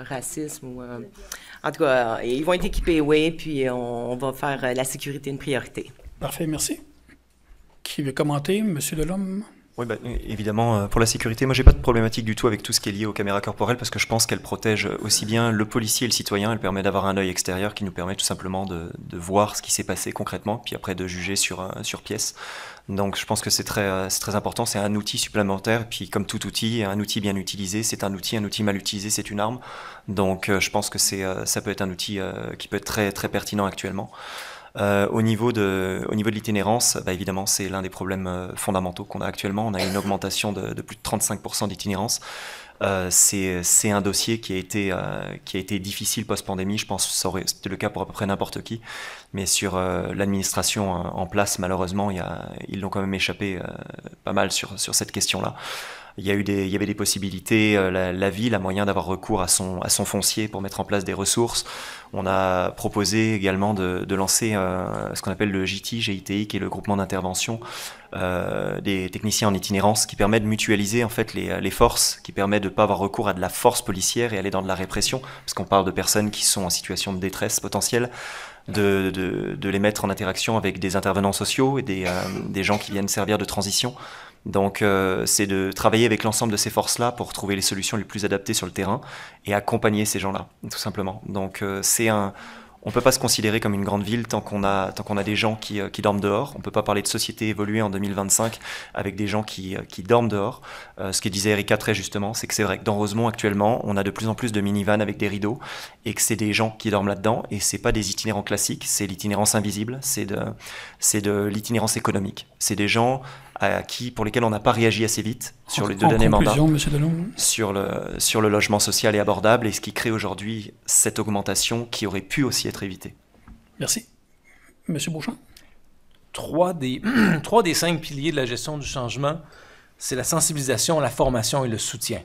racisme ou... en tout cas, ils vont être équipés, oui, puis on va faire la sécurité une priorité. Parfait, merci. Qui veut commenter, M. Delhomme? Oui, évidemment, pour la sécurité, moi j'ai pas de problématique du tout avec tout ce qui est lié aux caméras corporelles parce que je pense qu'elles protègent aussi bien le policier et le citoyen. Elle permet d'avoir un œil extérieur qui nous permet tout simplement de voir ce qui s'est passé concrètement, puis après de juger sur pièce. Donc je pense que c'est très important, c'est un outil supplémentaire, et puis comme tout outil, un outil bien utilisé, c'est un outil mal utilisé, c'est une arme. Donc je pense que ça peut être un outil qui peut être très, très pertinent actuellement. Au niveau de l'itinérance, évidemment, c'est l'un des problèmes fondamentaux qu'on a actuellement. On a une augmentation de plus de 35% d'itinérance. C'est un dossier qui a été difficile post-pandémie. Je pense que c'était le cas pour à peu près n'importe qui. Mais sur l'administration en place, malheureusement, ils l'ont quand même échappé pas mal sur cette question-là. Il y avait des possibilités. La ville a moyen d'avoir recours à son foncier pour mettre en place des ressources. On a proposé également de lancer ce qu'on appelle le GITI, qui est le groupement d'intervention des techniciens en itinérance, qui permet de mutualiser en fait les forces, qui permet de ne pas avoir recours à de la force policière et aller dans de la répression, parce qu'on parle de personnes qui sont en situation de détresse potentielle. De les mettre en interaction avec des intervenants sociaux et des gens qui viennent servir de transition. Donc c'est de travailler avec l'ensemble de ces forces-là pour trouver les solutions les plus adaptées sur le terrain et accompagner ces gens-là, tout simplement. Donc on ne peut pas se considérer comme une grande ville tant qu'on a des gens qui dorment dehors. On ne peut pas parler de société évoluée en 2025 avec des gens qui dorment dehors. Ce que disait Erika très justement, c'est que c'est vrai que dans Rosemont actuellement, on a de plus en plus de minivans avec des rideaux et que c'est des gens qui dorment là-dedans et c'est pas des itinérants classiques, c'est l'itinérance invisible, c'est de l'itinérance économique. C'est des gens pour lesquels on n'a pas réagi assez vite sur les 2 derniers mandats, sur le logement social et abordable, et ce qui crée aujourd'hui cette augmentation qui aurait pu aussi être évitée. Merci. Monsieur Beauchamp? 3 des 5 piliers de la gestion du changement, c'est la sensibilisation, la formation et le soutien.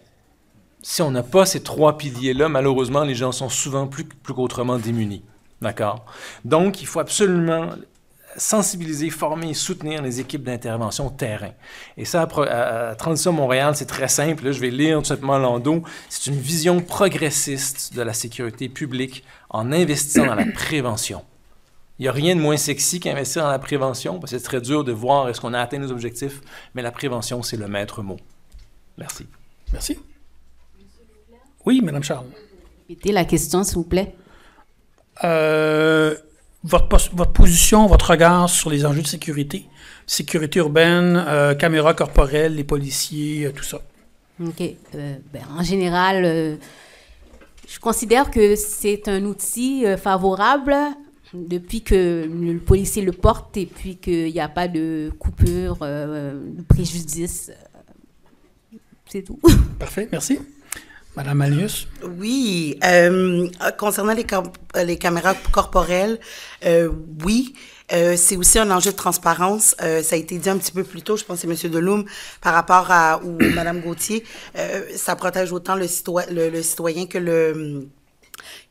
Si on n'a pas ces 3 piliers-là, malheureusement, les gens sont souvent plus qu'autrement démunis. D'accord? Donc, il faut absolument sensibiliser, former et soutenir les équipes d'intervention terrain. Et ça, à Transition Montréal, c'est très simple. Là, je vais lire tout simplement Landau. C'est une vision progressiste de la sécurité publique en investissant dans la prévention. Il n'y a rien de moins sexy qu'investir dans la prévention, parce que c'est très dur de voir est-ce qu'on a atteint nos objectifs, mais la prévention, c'est le maître mot. Merci. Merci. Oui, Mme Charles. Répétez la question, s'il vous plaît. Votre position, votre regard sur les enjeux de sécurité urbaine, caméras corporelles, les policiers, tout ça. OK. En général, je considère que c'est un outil favorable depuis que le policier le porte et puis qu'il n'y a pas de coupure, de préjudice. C'est tout. Parfait, merci. Madame Malius? Oui, concernant les caméras corporelles, oui, c'est aussi un enjeu de transparence. Ça a été dit un petit peu plus tôt, je pense que c'est M. Deloum, par rapport ou Mme Gauthier. Ça protège autant le citoyen que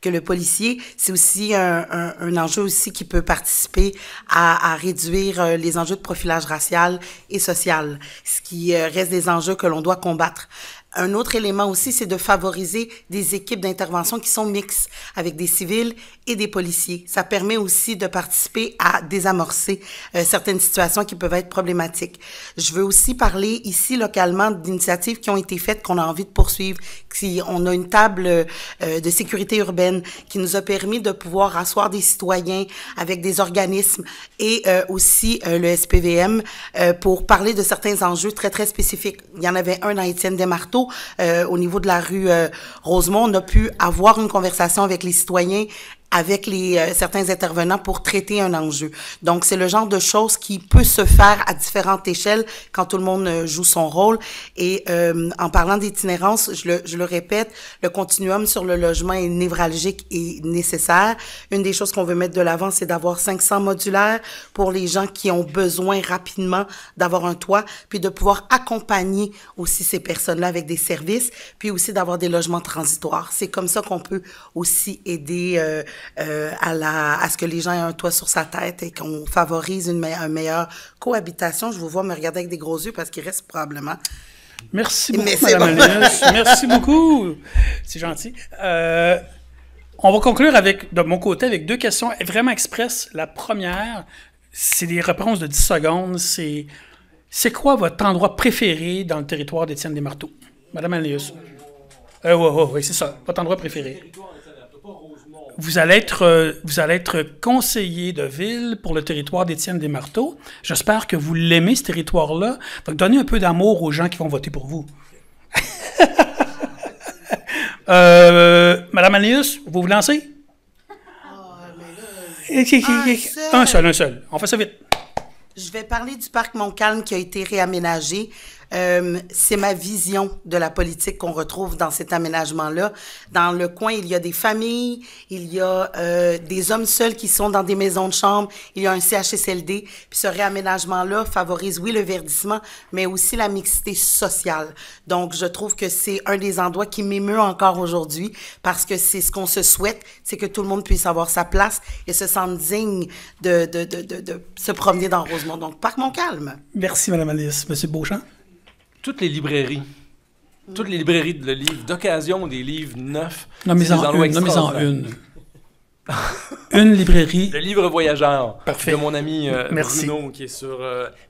le policier. C'est aussi un enjeu aussi qui peut participer à réduire les enjeux de profilage racial et social, ce qui reste des enjeux que l'on doit combattre. Un autre élément aussi, c'est de favoriser des équipes d'intervention qui sont mixtes avec des civils et des policiers. Ça permet aussi de participer à désamorcer certaines situations qui peuvent être problématiques. Je veux aussi parler ici localement d'initiatives qui ont été faites, qu'on a envie de poursuivre. On a une table de sécurité urbaine qui nous a permis de pouvoir asseoir des citoyens avec des organismes et aussi le SPVM pour parler de certains enjeux très, très spécifiques. Il y en avait un dans Étienne Desmarteaux, au niveau de la rue Rosemont. On a pu avoir une conversation avec les citoyens, avec certains intervenants pour traiter un enjeu. Donc, c'est le genre de choses qui peut se faire à différentes échelles quand tout le monde joue son rôle. Et en parlant d'itinérance, je le répète, le continuum sur le logement est névralgique et nécessaire. Une des choses qu'on veut mettre de l'avant, c'est d'avoir 500 modulaires pour les gens qui ont besoin rapidement d'avoir un toit, puis de pouvoir accompagner aussi ces personnes-là avec des services, puis aussi d'avoir des logements transitoires. C'est comme ça qu'on peut aussi aider à ce que les gens aient un toit sur sa tête et qu'on favorise une meilleure cohabitation. Je vous vois me regarder avec des gros yeux parce qu'il reste probablement... Merci beaucoup, Mme Malius. Merci beaucoup. C'est gentil. On va conclure de mon côté avec 2 questions vraiment express. La première, c'est des réponses de 10 secondes. C'est quoi votre endroit préféré dans le territoire d'Étienne Desmarteaux? Madame Alius. Oui, c'est ça, votre endroit préféré. Vous allez être conseiller de ville pour le territoire d'Étienne Desmarteaux. J'espère que vous l'aimez, ce territoire-là. Donc, donnez un peu d'amour aux gens qui vont voter pour vous. Madame Alius, vous vous lancez? Un seul. On fait ça vite. Je vais parler du parc Montcalm qui a été réaménagé. C'est ma vision de la politique qu'on retrouve dans cet aménagement-là. Dans le coin, il y a des familles, il y a des hommes seuls qui sont dans des maisons de chambre, il y a un CHSLD. Puis ce réaménagement-là favorise, oui, le verdissement, mais aussi la mixité sociale. Donc, je trouve que c'est un des endroits qui m'émeut encore aujourd'hui parce que c'est ce qu'on se souhaite, c'est que tout le monde puisse avoir sa place et se sente digne de se promener dans Rosemont. Donc, parc Montcalm. Merci, Madame Alice. Monsieur Beauchamp? Toutes les librairies de livres d'occasion, des livres neufs. Nommez-en une. Une librairie. Le livre voyageur. Parfait. De mon ami Bruno, qui est sur...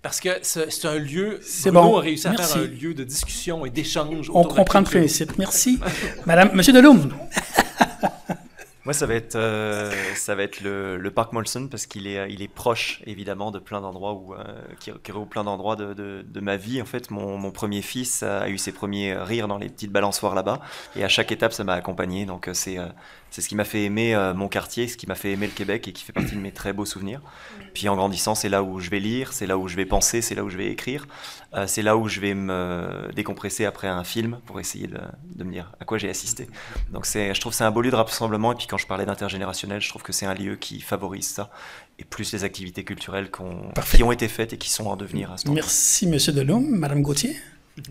parce que c'est un lieu... Bruno a réussi à faire un lieu de discussion et d'échange. On comprend le principe. Merci. Monsieur Delhomme. Moi, ça va être le parc Molson parce qu'il est proche, évidemment, de plein d'endroits qui regroupe plein d'endroits de ma vie. En fait, mon premier fils a eu ses premiers rires dans les petites balançoires là-bas. Et à chaque étape, ça m'a accompagné. Donc, c'est ce qui m'a fait aimer mon quartier, ce qui m'a fait aimer le Québec et qui fait partie de mes très beaux souvenirs. Puis en grandissant, c'est là où je vais lire, c'est là où je vais penser, c'est là où je vais écrire. C'est là où je vais me décompresser après un film pour essayer de me dire à quoi j'ai assisté. Donc je trouve que c'est un beau lieu de rassemblement. Et puis quand je parlais d'intergénérationnel, je trouve que c'est un lieu qui favorise ça. Et plus les activités culturelles qui ont été faites et qui sont en devenir à ce moment. Merci, M. Delhomme. Madame Gauthier?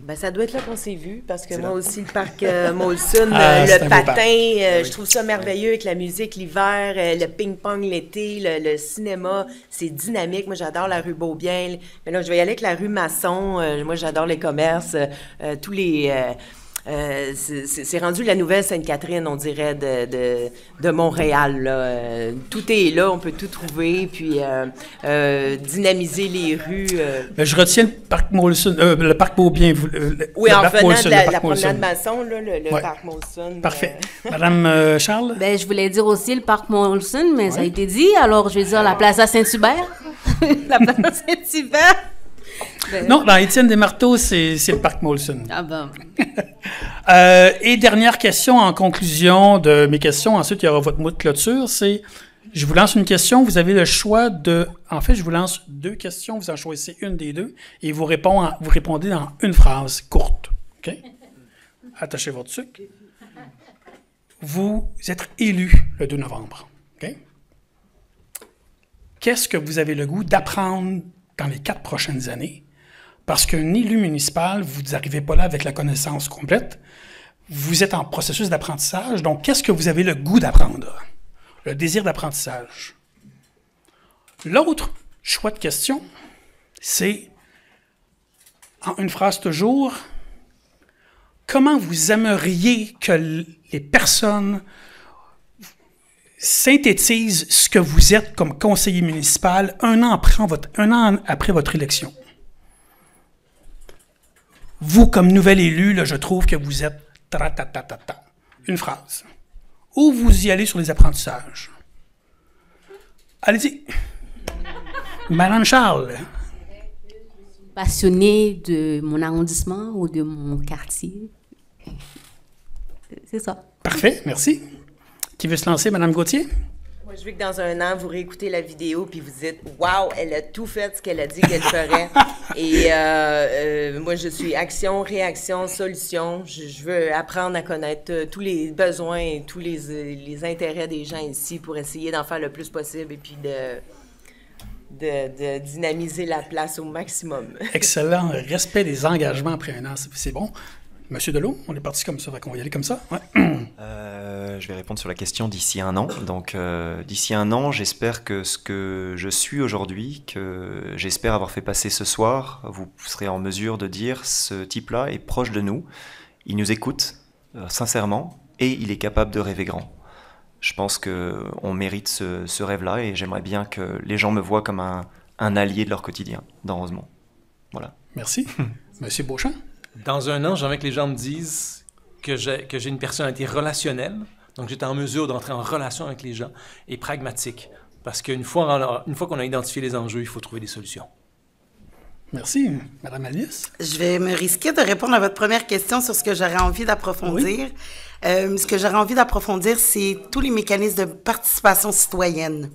Ben, ça doit être là qu'on s'est vu, parce que moi aussi, le parc Molson, le patin, je trouve ça merveilleux avec la musique l'hiver, le ping-pong l'été, le cinéma, c'est dynamique. Moi, j'adore la rue Beaubien. Mais là, je vais y aller avec la rue Masson. Moi, j'adore les commerces, tous les... c'est rendu la nouvelle Sainte-Catherine, on dirait, de Montréal. Là. Tout est là, on peut tout trouver, puis dynamiser les rues. Mais je retiens le parc Molson, le parc Beaubien. Oui, en venant de la promenade Masson, là, le parc Molson. Parfait. Madame Charles? Ben, je voulais dire aussi le parc Molson, mais ça a été dit, alors je vais dire la Plaza Saint-Hubert. La Plaza Saint-Hubert? Non, dans Étienne Desmarteaux, c'est le parc Molson. Ah bon. Et dernière question en conclusion de mes questions. Ensuite, il y aura votre mot de clôture. Je vous lance une question. Vous avez le choix de... En fait, je vous lance 2 questions. Vous en choisissez une des 2 et vous répondez dans une phrase courte. OK? Attachez votre sucre. Vous êtes élu le 2 novembre. OK? Qu'est-ce que vous avez le goût d'apprendre dans les 4 prochaines années? Parce qu'un élu municipal, vous n'arrivez pas là avec la connaissance complète. Vous êtes en processus d'apprentissage. Donc, qu'est-ce que vous avez le goût d'apprendre? Le désir d'apprentissage. L'autre choix de question, c'est, en une phrase toujours, comment vous aimeriez que les personnes synthétisent ce que vous êtes comme conseiller municipal un an après votre élection? Vous, comme nouvel élu, là, je trouve que vous êtes une phrase. Ou vous y allez sur les apprentissages. Allez-y. Madame Charles. Passionnée de mon arrondissement ou de mon quartier. C'est ça. Parfait, merci. Qui veut se lancer, Madame Gauthier? Moi, je veux que dans un an, vous réécoutez la vidéo puis vous dites « Wow, elle a tout fait ce qu'elle a dit qu'elle ferait. » Et moi, je suis action, réaction, solution. Je veux apprendre à connaître tous les besoins et tous les intérêts des gens ici pour essayer d'en faire le plus possible et puis de dynamiser la place au maximum. Excellent. Respect des engagements après un an, c'est bon. Monsieur Delhomme, on est parti comme ça, on va y aller comme ça. Ouais. Je vais répondre sur la question d'ici un an. Donc, d'ici un an, j'espère que ce que je suis aujourd'hui, que j'espère avoir fait passer ce soir, vous serez en mesure de dire ce type-là est proche de nous, il nous écoute sincèrement et il est capable de rêver grand. Je pense qu'on mérite ce rêve-là et j'aimerais bien que les gens me voient comme un allié de leur quotidien dans Rosemont. Voilà. Merci. Monsieur Beauchamp? Dans un an, j'aimerais que les gens me disent que j'ai une personnalité relationnelle, donc j'étais en mesure d'entrer en relation avec les gens, et pragmatique. Parce qu'une fois qu'on a identifié les enjeux, il faut trouver des solutions. Merci. Madame Alice? Je vais me risquer de répondre à votre première question sur ce que j'aurais envie d'approfondir. Oui. Ce que j'aurais envie d'approfondir, c'est tous les mécanismes de participation citoyenne.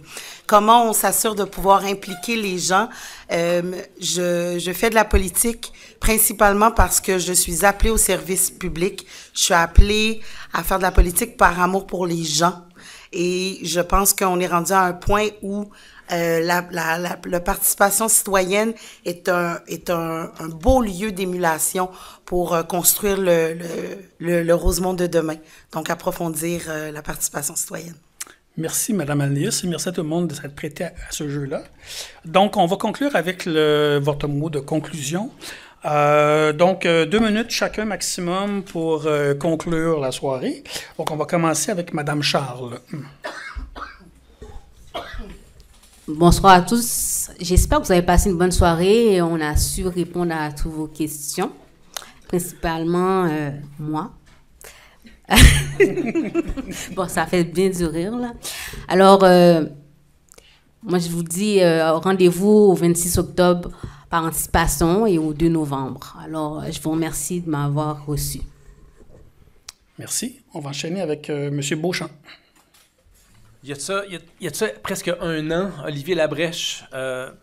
Comment on s'assure de pouvoir impliquer les gens. Je fais de la politique principalement parce que je suis appelée au service public. Je suis appelée à faire de la politique par amour pour les gens. Et je pense qu'on est rendu à un point où la participation citoyenne est un beau lieu d'émulation pour construire le Rosemont de demain. Donc, approfondir la participation citoyenne. Merci, Mme Alice, et merci à tout le monde de s'être prêté à ce jeu-là. Donc, on va conclure avec votre mot de conclusion. 2 minutes chacun maximum pour conclure la soirée. Donc, on va commencer avec Mme Charles. Bonsoir à tous. J'espère que vous avez passé une bonne soirée et on a su répondre à toutes vos questions, principalement moi. Bon, ça fait bien du rire, là. Alors, moi, je vous dis rendez-vous au 26 octobre par anticipation et au 2 novembre. Alors, je vous remercie de m'avoir reçu. Merci. On va enchaîner avec M. Beauchamp. Il y a de ça presque un an, Olivier Labrèche,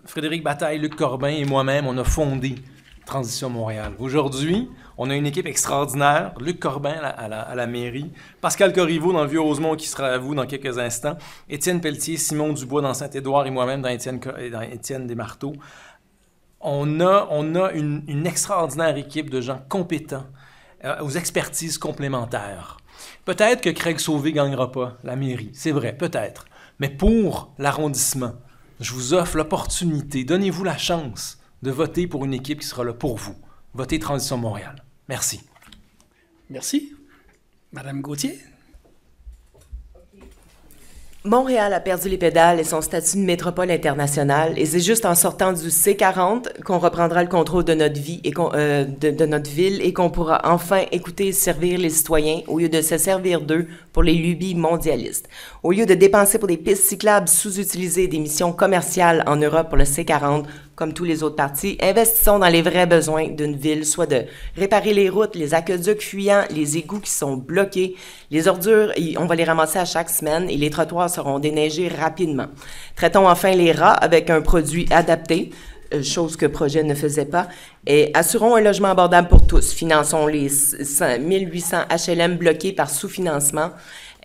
Frédéric Bataille, Luc Corbin et moi-même, on a fondé Transition Montréal. Aujourd'hui, on a une équipe extraordinaire. Luc Corbin à la mairie, Pascal Corriveau dans le Vieux-Rosemont qui sera à vous dans quelques instants, Étienne Pelletier, Simon Dubois dans Saint-Édouard et moi-même dans Étienne Desmarteaux. On a une extraordinaire équipe de gens compétents, aux expertises complémentaires. Peut-être que Craig Sauvé ne gagnera pas la mairie, c'est vrai, peut-être. Mais pour l'arrondissement, je vous offre l'opportunité, donnez-vous la chance de voter pour une équipe qui sera là pour vous. Votez Transition Montréal. Merci. Merci. Madame Gauthier? Montréal a perdu les pédales et son statut de métropole internationale, et c'est juste en sortant du C40 qu'on reprendra le contrôle de notre vie et de notre ville et qu'on pourra enfin écouter et servir les citoyens au lieu de se servir d'eux pour les lubies mondialistes. Au lieu de dépenser pour des pistes cyclables sous-utilisées et des missions commerciales en Europe pour le C40, comme tous les autres partis, investissons dans les vrais besoins d'une ville, soit de réparer les routes, les aqueducs fuyants, les égouts qui sont bloqués, les ordures, on va les ramasser à chaque semaine et les trottoirs seront déneigés rapidement. Traitons enfin les rats avec un produit adapté, chose que Projet ne faisait pas, et assurons un logement abordable pour tous. Finançons les 1800 HLM bloqués par sous-financement,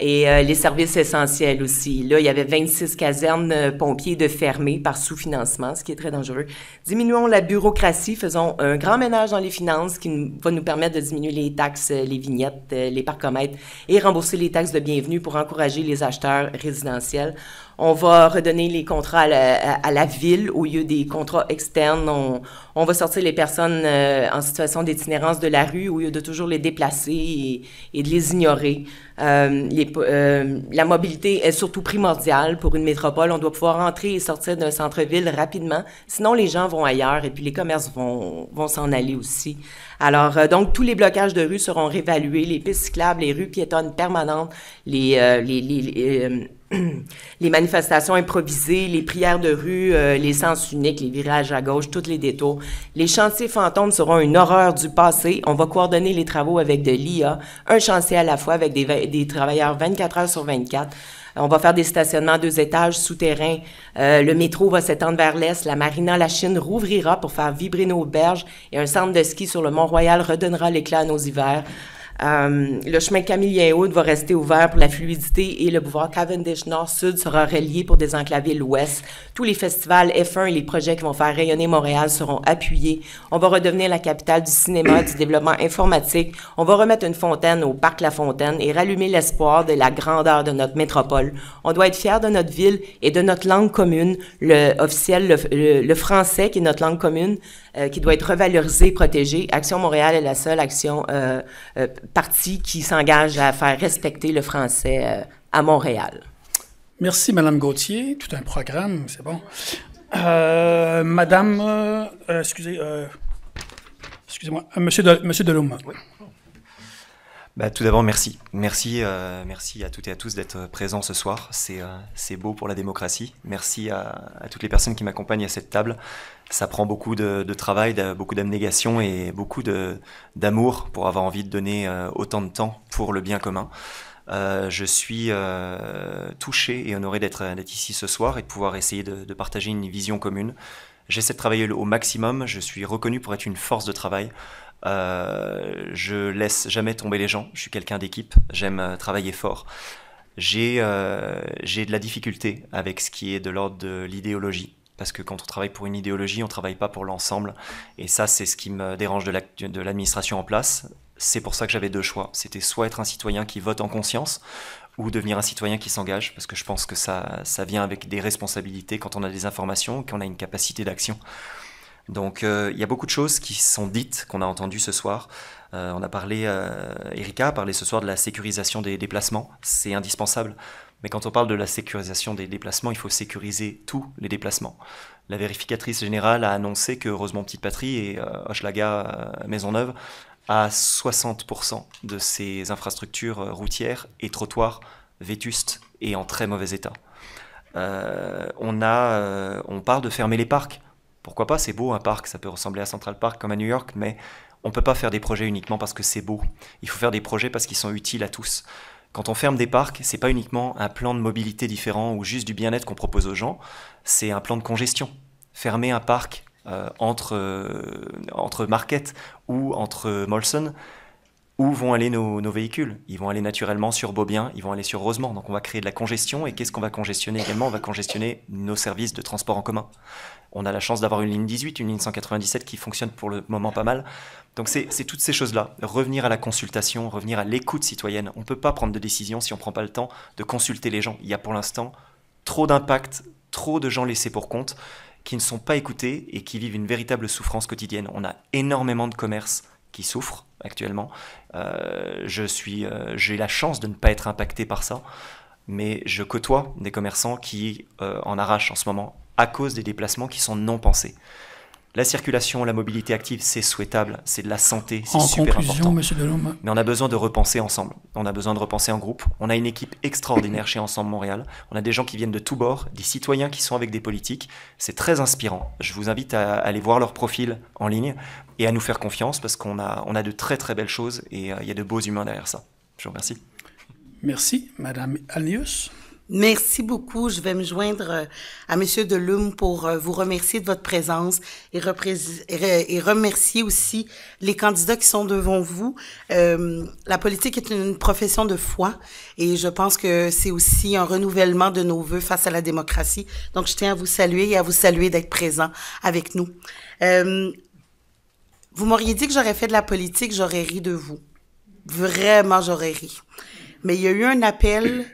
et les services essentiels aussi. Là, il y avait 26 casernes pompiers de fermées par sous-financement, ce qui est très dangereux. Diminuons la bureaucratie, faisons un grand ménage dans les finances qui va nous permettre de diminuer les taxes, les vignettes, les parcomètres et rembourser les taxes de bienvenue pour encourager les acheteurs résidentiels. On va redonner les contrats à la ville au lieu des contrats externes. On va sortir les personnes en situation d'itinérance de la rue au lieu de toujours les déplacer et de les ignorer. La mobilité est surtout primordiale pour une métropole. On doit pouvoir entrer et sortir d'un centre-ville rapidement. Sinon, les gens vont ailleurs et puis les commerces vont s'en aller aussi. Alors, donc, tous les blocages de rue seront réévalués, les pistes cyclables, les rues piétonnes permanentes, les manifestations improvisées, les prières de rue, les sens uniques, les virages à gauche, tous les détours. Les chantiers fantômes seront une horreur du passé. On va coordonner les travaux avec de l'IA, un chantier à la fois avec des travailleurs 24 heures sur 24. On va faire des stationnements 2 étages souterrains. Le métro va s'étendre vers l'est. La marina La Chine rouvrira pour faire vibrer nos berges et un centre de ski sur le Mont-Royal redonnera l'éclat à nos hivers. Le chemin Camille-Lien-Houde va rester ouvert pour la fluidité et le boulevard Cavendish Nord-Sud sera relié pour désenclaver l'Ouest. Tous les festivals F1 et les projets qui vont faire rayonner Montréal seront appuyés. On va redevenir la capitale du cinéma, du développement informatique. On va remettre une fontaine au Parc La Fontaine et rallumer l'espoir de la grandeur de notre métropole. On doit être fiers de notre ville et de notre langue commune, le français qui est notre langue commune, qui doit être revalorisé et protégé. Action Montréal est la seule action parti qui s'engage à faire respecter le français à Montréal. Merci, Mme Gauthier. Tout un programme, c'est bon. Madame, excusez, Excusez-moi, Monsieur Delhomme. Oui. Tout d'abord, merci. Merci à toutes et à tous d'être présents ce soir. C'est beau pour la démocratie. Merci à toutes les personnes qui m'accompagnent à cette table. Ça prend beaucoup de travail, beaucoup d'abnégation et beaucoup d'amour pour avoir envie de donner autant de temps pour le bien commun. Je suis touché et honoré d'être ici ce soir et de pouvoir essayer de partager une vision commune. J'essaie de travailler au maximum. Je suis reconnu pour être une force de travail. Je laisse jamais tomber les gens. Je suis quelqu'un d'équipe. J'aime travailler fort. J'ai de la difficulté avec ce qui est de l'ordre de l'idéologie. Parce que quand on travaille pour une idéologie, on ne travaille pas pour l'ensemble. Et ça, c'est ce qui me dérange de l'administration en place. C'est pour ça que j'avais deux choix. C'était soit être un citoyen qui vote en conscience, ou devenir un citoyen qui s'engage, parce que je pense que ça vient avec des responsabilités quand on a des informations, qu'on a une capacité d'action. Donc il y a beaucoup de choses qui sont dites, qu'on a entendues ce soir. On a parlé, Erika a parlé ce soir de la sécurisation des déplacements. C'est indispensable. Mais quand on parle de la sécurisation des déplacements, il faut sécuriser tous les déplacements. La vérificatrice générale a annoncé que Rosemont Petite Patrie et Hochelaga Maisonneuve a 60% de ces infrastructures routières et trottoirs vétustes et en très mauvais état. On parle de fermer les parcs. Pourquoi pas, c'est beau un parc, ça peut ressembler à Central Park comme à New York, mais on ne peut pas faire des projets uniquement parce que c'est beau. Il faut faire des projets parce qu'ils sont utiles à tous. Quand on ferme des parcs, c'est pas uniquement un plan de mobilité différent ou juste du bien-être qu'on propose aux gens, c'est un plan de congestion. Fermer un parc entre Marquette ou entre Molson, où vont aller nos véhicules? Ils vont aller naturellement sur Beaubien, ils vont aller sur Rosemont. Donc on va créer de la congestion. Et qu'est-ce qu'on va congestionner également? On va congestionner nos services de transport en commun. On a la chance d'avoir une ligne 18, une ligne 197 qui fonctionne pour le moment pas mal. Donc c'est toutes ces choses-là. Revenir à la consultation, revenir à l'écoute citoyenne. On ne peut pas prendre de décision si on ne prend pas le temps de consulter les gens. Il y a pour l'instant trop d'impact, trop de gens laissés pour compte qui ne sont pas écoutés et qui vivent une véritable souffrance quotidienne. On a énormément de commerces qui souffrent actuellement. J'ai la chance de ne pas être impacté par ça, mais je côtoie des commerçants qui en arrachent en ce moment à cause des déplacements qui sont non pensés. La circulation, la mobilité active, c'est souhaitable, c'est de la santé, c'est super important. Monsieur Delhomme. Mais on a besoin de repenser ensemble, on a besoin de repenser en groupe. On a une équipe extraordinaire chez Ensemble Montréal, on a des gens qui viennent de tous bords, des citoyens qui sont avec des politiques, c'est très inspirant. Je vous invite à aller voir leur profil en ligne et à nous faire confiance parce qu'on a de très très belles choses et il y a de beaux humains derrière ça. Je vous remercie. Merci, Madame Alnius. Merci beaucoup. Je vais me joindre à Monsieur Delhomme pour vous remercier de votre présence et remercier aussi les candidats qui sont devant vous. La politique est une profession de foi et je pense que c'est aussi un renouvellement de nos vœux face à la démocratie. Donc, je tiens à vous saluer et à vous saluer d'être présent avec nous. Vous m'auriez dit que j'aurais fait de la politique, j'aurais ri de vous. Vraiment, j'aurais ri. Mais il y a eu un appel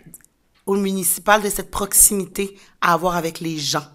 au municipal de cette proximité à avoir avec les gens.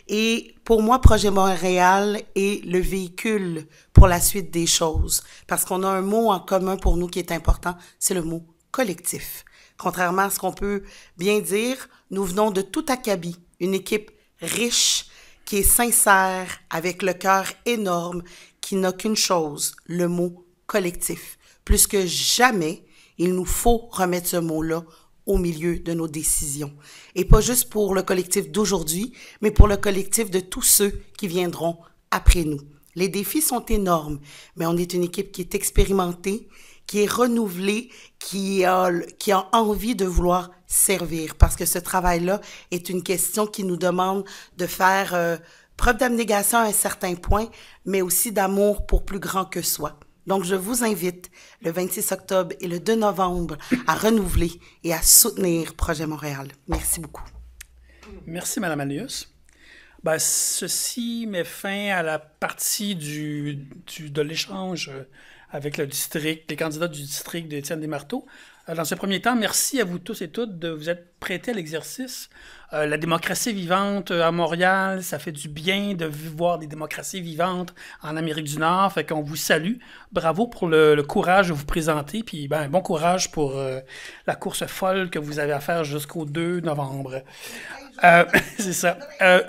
Et pour moi, Projet Montréal est le véhicule pour la suite des choses. Parce qu'on a un mot en commun pour nous qui est important, c'est le mot collectif. Contrairement à ce qu'on peut bien dire, nous venons de tout acabit, une équipe riche, qui est sincère, avec le cœur énorme, qui n'a qu'une chose, le mot collectif. Plus que jamais, il nous faut remettre ce mot-là au milieu de nos décisions. Et pas juste pour le collectif d'aujourd'hui, mais pour le collectif de tous ceux qui viendront après nous. Les défis sont énormes, mais on est une équipe qui est expérimentée, qui est renouvelée, qui a envie de vouloir servir, parce que ce travail-là est une question qui nous demande de faire preuve d'abnégation à un certain point, mais aussi d'amour pour plus grand que soi. Donc, je vous invite le 26 octobre et le 2 novembre à renouveler et à soutenir Projet Montréal. Merci beaucoup. Merci, Mme Alnius. Ceci met fin à la partie de l'échange avec le district, les candidats du district d'Étienne Desmarteaux. Dans ce premier temps, merci à vous tous et toutes de vous être prêtés à l'exercice. La démocratie vivante à Montréal, ça fait du bien de voir des démocraties vivantes en Amérique du Nord. Fait qu'on vous salue. Bravo pour le courage de vous présenter. Puis bon courage pour la course folle que vous avez à faire jusqu'au 2 novembre. C'est ça.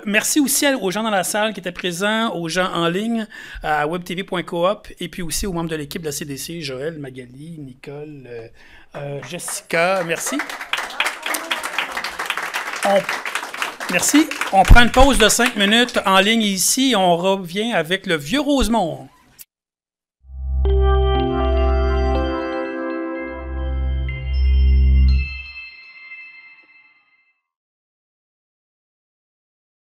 Merci aussi aux gens dans la salle qui étaient présents, aux gens en ligne, à webtv.coop, et puis aussi aux membres de l'équipe de la CDC, Joël, Magali, Nicole, Jessica. Merci. Merci. On prend une pause de 5 minutes en ligne ici et on revient avec le Vieux Rosemont.